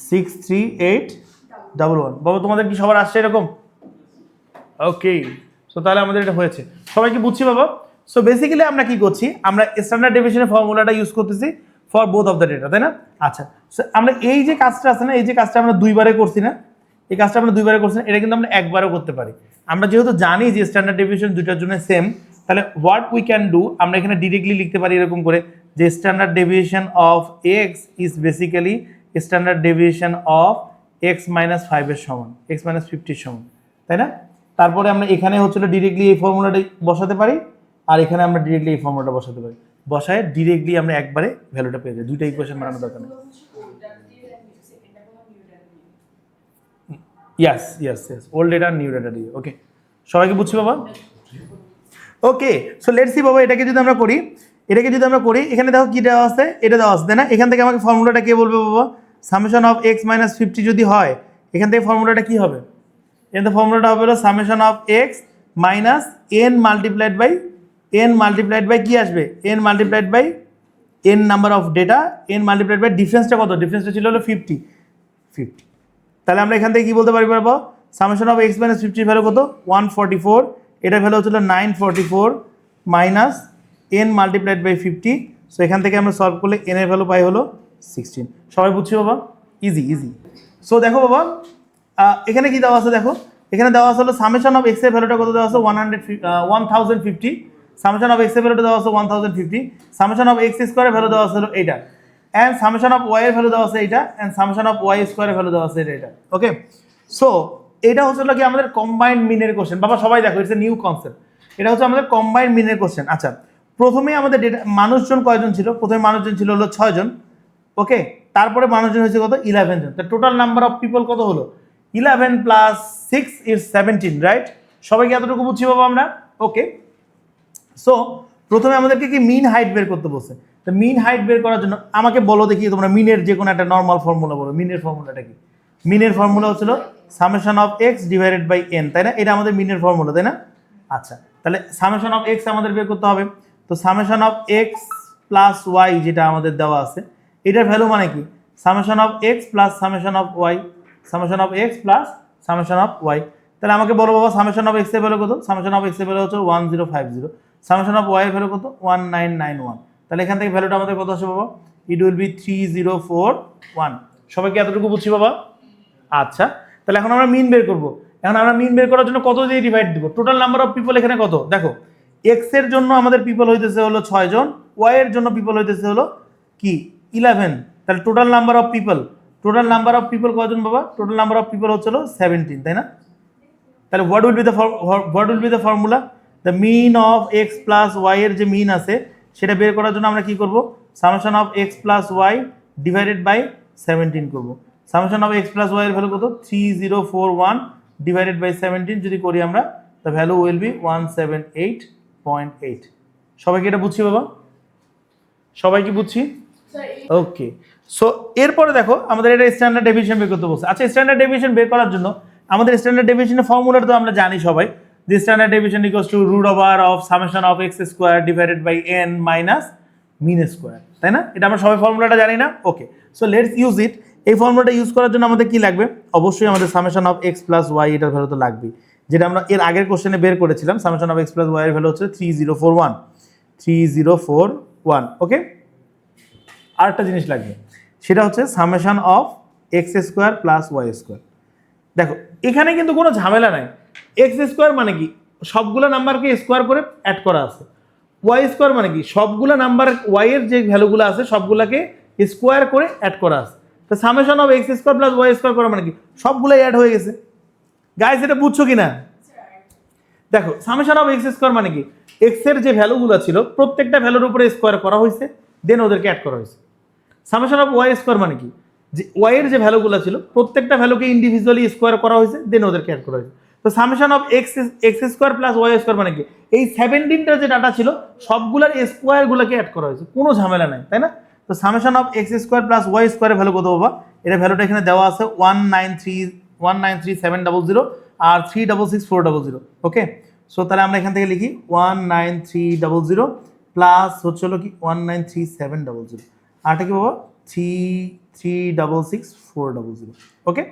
63811। বাবা তোমাদের কি সবার আসছে এরকম? ওকে, সো তাহলে আমাদের এটা হয়েছে, সবাই কি বুঝছি বাবা? সো বেসিক্যালি আমরা কি করছি? আমরা স্ট্যান্ডার্ড ডেভিয়েশনের ফর্মুলাটা ইউজ করতেছি for both of the data, তাই না? আচ্ছা, সো আমরা এই যে কাজটা আছে না, এই যে কাজটা আমরা দুইবারে করছি না, এই কাজটা আমরা দুইবারে করছি না, এটা কিন্তু আমরা একবারও করতে পারি। আমরা যেহেতু জানি যে স্ট্যান্ডার্ড ডেভিয়েশন দুইটার জন্য সেম, তাহলে হোয়াট উই ক্যান ডু, আমরা এখানে ডিরেক্টলি লিখতে পারি এরকম করে যে standard deviation of x is basically standard deviation of x minus 5 এর সমান, এক্স মাইনাস 50 এর সমান, তাই না? তারপরে আমরা এখানে হচ্ছিল ডিরেক্টলি এই ফর্মুলাটা বসাতে পারি, আর এখানে আমরা ডিরেক্টলি এই ফর্মুলাটা বসাতে পারি, বসায় ডিরেক্টলি আমরা একবারে ভ্যালুটা পেয়ে যাই, দুইটা ইকুয়েশন বানানোর দরকার নেই। Yes yes yes, old data new data দিয়ে। ওকে, সবাইকে বুঝছি বাবা? ওকে, সো লেটস সি বাবা, এটাকে যদি আমরা করি, এখানে দেখো কি দেওয়া আছে, এটা দেওয়া আছে, তাই না? এখান থেকে আমাকে ফর্মুলাটা কে বলবে বাবা? সামেশন অফ এক্স মাইনাস 50 যদি হয়, এখান থেকে ফর্মুলাটা কি হবে? এখান থেকে ফর্মুলাটা হবে হলো summation of x minus n multiplied by কি আসবে? N multiplied by n number of data, n multiplied by ডিফারেন্সটা কত? ডিফারেন্সটা ছিল হলো 50। তাহলে আমরা এখান থেকে কি বলতে পারি বাবা? Summation of x minus 50 value কত? 144, এটার ভ্যালু হচ্ছিল 944 minus n multiplied by 50। So এখান থেকে আমরা সলভ করলে এন এর ভ্যালু পাই হলো 16। সবাই বুঝছি বাবা? ইজি। সো দেখো বাবা, এখানে কি দেওয়া আছে দেখো, এখানে দেওয়া আছে হলো সামেশন অফ এক্স এর ভ্যালুটা কত দেওয়া আছে? 1050। সামেশন অফ এক্স এর ভ্যালুটা দেওয়া আছে 1050, সামেশন অফ এক্স স্কোয়ারের ভ্যালু দেওয়া আছে হলো এইটা, অ্যান্ড সামেশন অফ ওয়াই এর ভ্যালু দেওয়া আছে এইটা, অ্যান্ড সামেশন অফ ওয়াই স্কোয়ারের ভ্যালু দেওয়া আছে এটা। ওকে, সো এটা হচ্ছে কি আমাদের কম্বাইন্ড মিনের কোশ্চেন। বাবা সবাই দেখো, ইটস এ নিউ কনসেপ্ট, এটা হচ্ছে আমাদের কম্বাইন্ড মিনের কোশ্চেন। আচ্ছা, প্রথমে আমাদের ডেটা মানুষজন কয়জন ছিল? প্রথমে মানুষজন ছিল হলো 6 জন। ওকে, তারপরে মানুষজন হয়েছে কত? 11 জন। তো টোটাল নাম্বার অফ পিপল কত হলো? 11 প্লাস 6 ইজ 17, রাইট? সবাইকে এতটুকু বুঝছি বাবা আমরা? ওকে, সো প্রথমে আমাদেরকে কি মিন হাইট বের করতে বলছে। তো মিন হাইট বের করার জন্য আমাকে বলো দেখি তোমরা মিনের যে কোনো একটা নর্মাল ফর্মুলা বলো। মিনের ফর্মুলাটা কি? মিনের ফর্মুলা হচ্ছিল summation of x divided by n, তাই না? এটা আমাদের মিনের ফর্মুলা, তাই না? আচ্ছা, তাহলে সামেশন অফ এক্স আমাদের বের করতে হবে। তো summation of x plus y যেটা আমাদের দেওয়া আছে, এটার ভ্যালু মানে কি summation of x plus summation of y, summation of x plus summation of y. তাহলে আমাকে বলো বাবা সামেশন অফ এক্স এর ভ্যালু কত? সামেশন অফ এক্স এর ভ্যালু হচ্ছে 1050, সামেশন অফ ওয়াই এর ভ্যালু কত? 1991। তাহলে এখান থেকে ভ্যালুটা আমাদের কত আসবে বাবা? It will be 3041। সবাইকে এতটুকু বুঝছি বাবা? আচ্ছা, তাহলে এখন আমরা মিন বের করব। এখন আমরা মিন বের করার জন্য কত দিয়ে ডিভাইড দিব? টোটাল নাম্বার অফ পিপল এখানে কত? দেখো এক্স এর জন্য আমাদের পিপল হইতেছে হলো 6 জন, ওয়াই এর জন্য পিপল হইতেছে হলো কি 11। তাহলে total number of people, total number of people কজন বাবা? টোটাল নাম্বার অফ পিপল হচ্ছে হলো 17, তাই না? তাহলে what will be the formula? The mean of x plus y এর যে মিন আছে সেটা বের করার জন্য আমরা কি করব? Summation of x plus y divided by 17 করব। Summation of x plus y এর ভ্যালু কত? 3041 ডিভাইডেড বাই 17 যদি করি আমরা, দ্য ভ্যালু উইল বি 178.8। সবাইকে এটা বুঝছি বাবা? সবাই কি বুঝছি? ওকে, সো এরপরে দেখো আমাদের এটা স্ট্যান্ডার্ড ডেভিয়েশন বের করতে বলছে। আচ্ছা, স্ট্যান্ডার্ড ডেভিয়েশন বের করার জন্য আমাদের স্ট্যান্ডার্ড ডেভিয়েশনের ফর্মুলাটা তো আমরা জানি সবাই, যে standard deviation equals to root over of summation of x square divided by n minus mean square, তাই না? এটা আমরা সবাই ফর্মুলাটা জানি না? Okay, so let's use it. এই ফর্মুলাটা ইউজ করার জন্য আমাদের কি লাগবে? অবশ্যই আমাদের summation of x plus y এটার ভ্যালু তো লাগবেই, যেটা আমরা এর আগের কোশ্চেনে বের করেছিলাম। Summation of x plus y এর ভ্যালু হচ্ছে 3041। ওকে, আরেকটা জিনিস লাগবে, সেটা হচ্ছে summation of x square plus y square. দেখো এখানে কিন্তু কোনো ঝামেলা নাই। এক্স স্কোয়ার মানে কি সবগুলো নাম্বারকে স্কোয়ার করে অ্যাড করা আছে, ওয়াই স্কোয়ার মানে কি সবগুলো নাম্বার ওয়াই এর যে ভ্যালুগুলো আছে সবগুলোকে স্কোয়ার করে অ্যাড করা আছে। তো summation of x square plus y square করা মানে কি সবগুলোই অ্যাড হয়ে গেছে। গাইস এটা বুঝছো কি না? দেখো সামেশন অফ এক্স স্কোয়ার মানে কি এক্স এর যে ভ্যালুগুলো ছিল প্রত্যেকটা ভ্যালুর উপরে স্কোয়ার করা হয়েছে, দেন ওদেরকে অ্যাড করা হয়েছে। সামেশন অফ ওয়াই স্কোয়ার মানে কি যে ওয়াই এর যে ভ্যালুগুলো ছিল প্রত্যেকটা ভ্যালুকে ইন্ডিভিজুয়ালি স্কোয়ার করা হয়েছে, দেন ওদেরকে অ্যাড করা হয়েছে। তো summation of x square plus y square মানে কি এই 17টা যে ডাটা ছিল সবগুলোর স্কোয়ারগুলোকে অ্যাড করা হয়েছে, কোনো ঝামেলা নাই, তাই না? তো summation of x square plus y স্কোয়ারের ভ্যালু কত বাবা? এটা ভ্যালুটা এখানে দেওয়া আছে 193,700 আর 366,400। ওকে, সো তাহলে আমরা এখান থেকে লিখি 193,000 প্লাস হচ্ছে হলো কি 193,700, আর এটা কি বাবা 366,400। ওকে,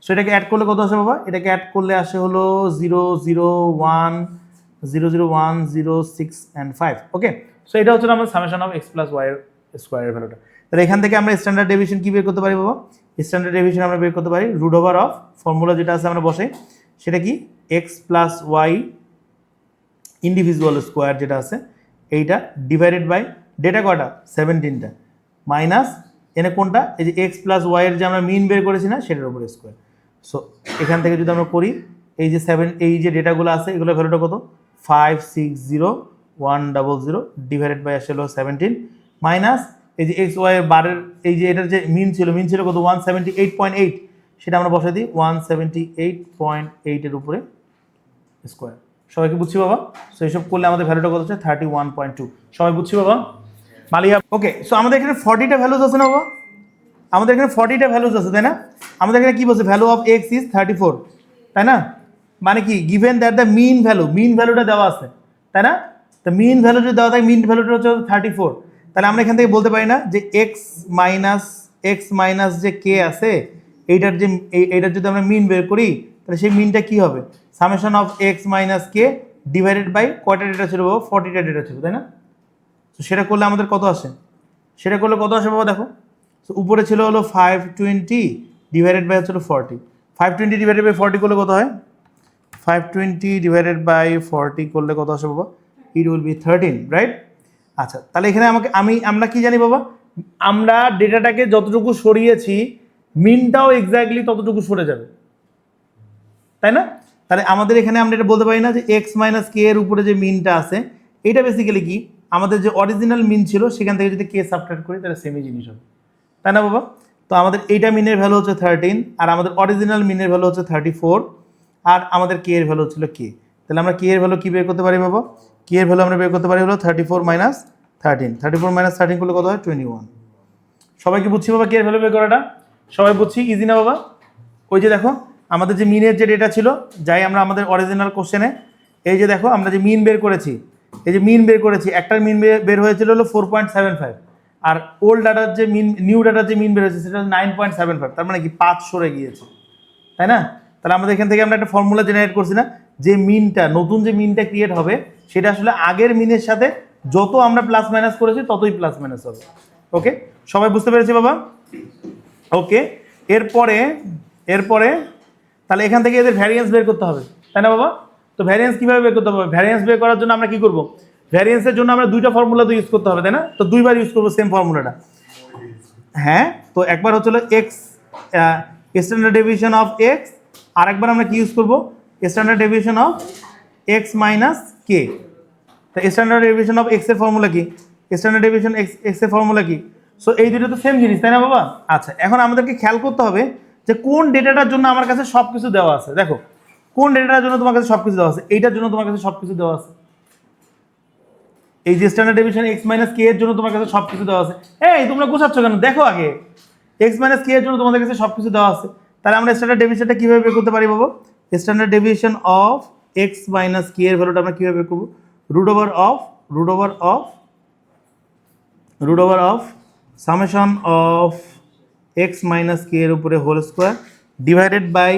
সো এটাকে অ্যাড করলে কত আসে বাবা? এটাকে অ্যাড করলে আসে হলো 001,006 and 5। ওকে, সো এটা হচ্ছে আমাদের summation of x plus y স্কোয়ারের ভ্যালুটা। তাহলে এখান থেকে আমরা স্ট্যান্ডার্ড ডেভিয়েশন কি বের করতে পারি বাবা? স্ট্যান্ডার্ড ডেভিয়েশন আমরা বের করতে পারি রুট ওভার অফ ফর্মুলা যেটা আছে আমরা বসাই, সেটা কি x plus y individual square যেটা আছে এইটা ডিভাইডেড বাই ডেটা কটা 17টা মাইনাস এনে কোনটা এই যে এক্স প্লাস ওয়াই এর যে আমরা মিন বের করেছি না সেটার উপরে স্কোয়ার। সো এখান থেকে যদি আমরা করি এই যে এই যে ডেটাগুলো আছে এগুলোর ভ্যালুটা কত? 560,100 ডিভাইডেড বাই আসলে 17 মাইনাস এই যে এক্স ওয়াই এর বারের এই যে এটার যে মিন ছিল কত? 178.8, সেটা আমরা বসাই দিই 178.8 এর উপরে স্কোয়ার। সবাইকে বুঝছি বাবা? সো এইসব করলে আমাদের ভ্যালুটা কত হচ্ছে 31.2। সবাই বুঝছি বাবা? মালিয়া ওকে, সো আমাদের এখানে 40টা ভ্যালুজ আছে না বাবা? আমাদের এখানে 40টা ভ্যালুজ আছে, তাই না? আমাদের এখানে কি বলছে? ভ্যালু অফ এক্স ইজ 34, তাই না? মানে কি গিভেন দ্যাট দ্য মিন ভ্যালুটা দেওয়া আছে, তাই না? তো মিন ভ্যালু যদি দেওয়া থাকে মিন ভ্যালুটা হচ্ছে 34, তাহলে আমরা এখান থেকে বলতে পারি না যে এক্স মাইনাস যে কে আছে এইটার যদি আমরা মিন বের করি তাহলে সেই মিনটা কি হবে? Summation of x minus k divided by কয়টা ডেটা ছিল বাবা? 40টা ডেটা ছিল, তাই না? তো সেটা করলে আমাদের কত আসে? বাবা দেখো, তো উপরে ছিল হলো 520 ডিভাইডেড বাই হচ্ছিল 40। 520 ডিভাইডেড বাই 40 করলে কত হয়? 520 ডিভাইডেড বাই 40 করলে কত আসে বাবা? It will be 13, right? আচ্ছা, তাহলে এখানে আমরা কি জানি বাবা? আমরা ডেটাটাকে যতটুকু সরিয়েছি মিনটাও এক্স্যাক্টলি ততটুকু সরে যাবে, তাই না? তাহলে আমাদের এখানে আমরা এটা বলতে পারি না যে এক্স মাইনাস কে এর উপরে যে মিনটা আছে এটা বেসিক্যালি কি আমাদের যে অরিজিনাল মিন ছিল সেখান থেকে যদি কে সাবট্রাক্ট করি তাহলে সেমই জিনিস হবে, তাই না বাবা? তো আমাদের এইটা মিনের ভ্যালু হচ্ছে 13 আর আমাদের অরিজিনাল মিনের ভ্যালু হচ্ছে 34 আর আমাদের কে এর ভ্যালু ছিল কে। তাহলে আমরা কে এর ভ্যালু কি বের করতে পারি বাবা? কে এর ভ্যালু আমরা বের করতে পারি হলো 34 মাইনাস 13 করলে কত হয়? 21। সবাই কি বুঝছি বাবা কে এর ভ্যালু বের করাটা? সবাই বুঝছি? ইজি না বাবা? ওই যে দেখো আমাদের যে মিনের যে ডেটা ছিল যাই আমরা আমাদের অরিজিনাল কোশ্চেনে এই যে দেখো আমরা যে মিন বের করেছি, এই যে মিন বের করেছি, একটার মিন বের হয়েছিল হলো 4.75, আর ওল্ড ডাটার যে মিন, নিউ ডাটার যে মিন বের হয়েছে সেটা 9.75, তার মানে কি 5 সরে গিয়েছে, তাই না? তাহলে আমাদের এখান থেকে আমরা একটা ফর্মুলা জেনারেট করছি না, যে মিনটা, নতুন যে মিনটা ক্রিয়েট হবে সেটা আসলে আগের মিনের সাথে যত আমরা প্লাস মাইনাস করেছি ততই প্লাস মাইনাস হবে। ওকে, সবাই বুঝতে পেরেছি বাবা? ওকে, এরপরে তাহলে এখান থেকে এদের ভ্যারিয়েন্স বের করতে হবে, তাই না বাবা? তো ভ্যারিয়েন্স কীভাবে বের করতে হবে? ভ্যারিয়েন্স বের করার জন্য আমরা কি করব? ভ্যারিয়েন্সের জন্য আমরা দুইটা ফর্মুলা তো ইউজ করতে হবে, তাই না? তো দুইবার ইউজ করবো সেম ফর্মুলাটা। হ্যাঁ, তো একবার হচ্ছিল x standard deviation of x, আর একবার আমরা কি ইউজ করবো? Standard deviation of x minus k. তা স্ট্যান্ডার্ড ডেভিয়েশন অফ এক্স এর ফর্মুলা কি? স্ট্যান্ডার্ড ডেভিয়েশন এক্স এর ফর্মুলা কি? সো এই দুটো তো সেম জিনিস, তাই না বাবা? আচ্ছা, এখন আমাদেরকে খেয়াল করতে হবে যে কোন ডেটাটার জন্য আমার কাছে সব কিছু দেওয়া আছে। দেখো, কোন ডেটাটার জন্য তোমার কাছে সব কিছু দেওয়া আছে? এইটার জন্য তোমার কাছে সব কিছু দেওয়া আছে। এই যে standard deviation x minus k এর জন্য তোমার কাছে সব কিছু দেওয়া আছে। এই তোমরা গোছাচ্ছ কেন? দেখো আগে, এক্স মাইনাস কে এর জন্য তোমাদের কাছে সব কিছু দেওয়া আছে। তাহলে আমরা স্ট্যান্ডার্ড ডেভিয়েশনটা কীভাবে বের করতে পারি বাবা? Standard deviation of x minus k এর ভ্যালুটা আমরা কীভাবে বের করবো? Root over of summation of x minus k এর উপরে হোল স্কোয়ার ডিভাইডেড বাই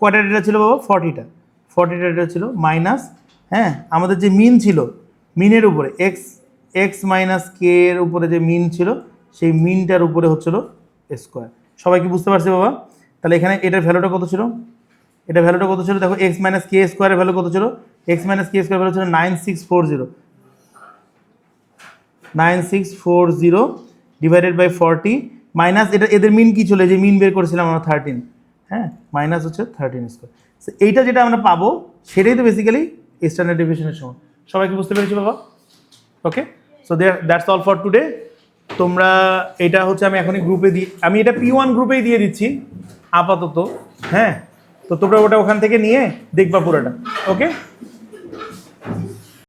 কয়টা ডেটা ছিল বাবা? 40টা ডেটা ছিল, মাইনাস, হ্যাঁ, আমাদের যে মিন ছিল, মিনের উপরে এক্স মাইনাস কে এর উপরে যে মিন ছিল সেই মিনটার উপরে হচ্ছিল স্কোয়ার। সবাই কি বুঝতে পারছে বাবা? তাহলে এখানে এটার ভ্যালুটা কত ছিল? এটা ভ্যালুটা কত ছিল? দেখো, এক্স মাইনাস কে স্কোয়ারের ভ্যালু কত ছিল? এক্স মাইনাস কে স্কোয়ার ভ্যালু ছিল 9640 ডিভাইডেড বাই 40 মাইনাস এটা এদের মিন কি ছিল? যে মিন বের করেছিলাম আমরা 13, হ্যাঁ, মাইনাস হচ্ছে 13 স্কোয়ার। এইটা যেটা আমরা পাবো সেটাই তো বেসিক্যালি স্ট্যান্ডার্ড ডেভিয়েশনের সমান। সবাই কি বুঝতে পেরেছি বাবা? Okay, so that's all for today. তোমরা এটা হচ্ছে আমি এখনই গ্রুপে আমি এটা P1 গ্রুপেই দিয়ে দিচ্ছি আপাতত, হ্যাঁ, তো তোমরা ওটা ওখান থেকে নিয়ে দেখবা পুরোটা। ওকে।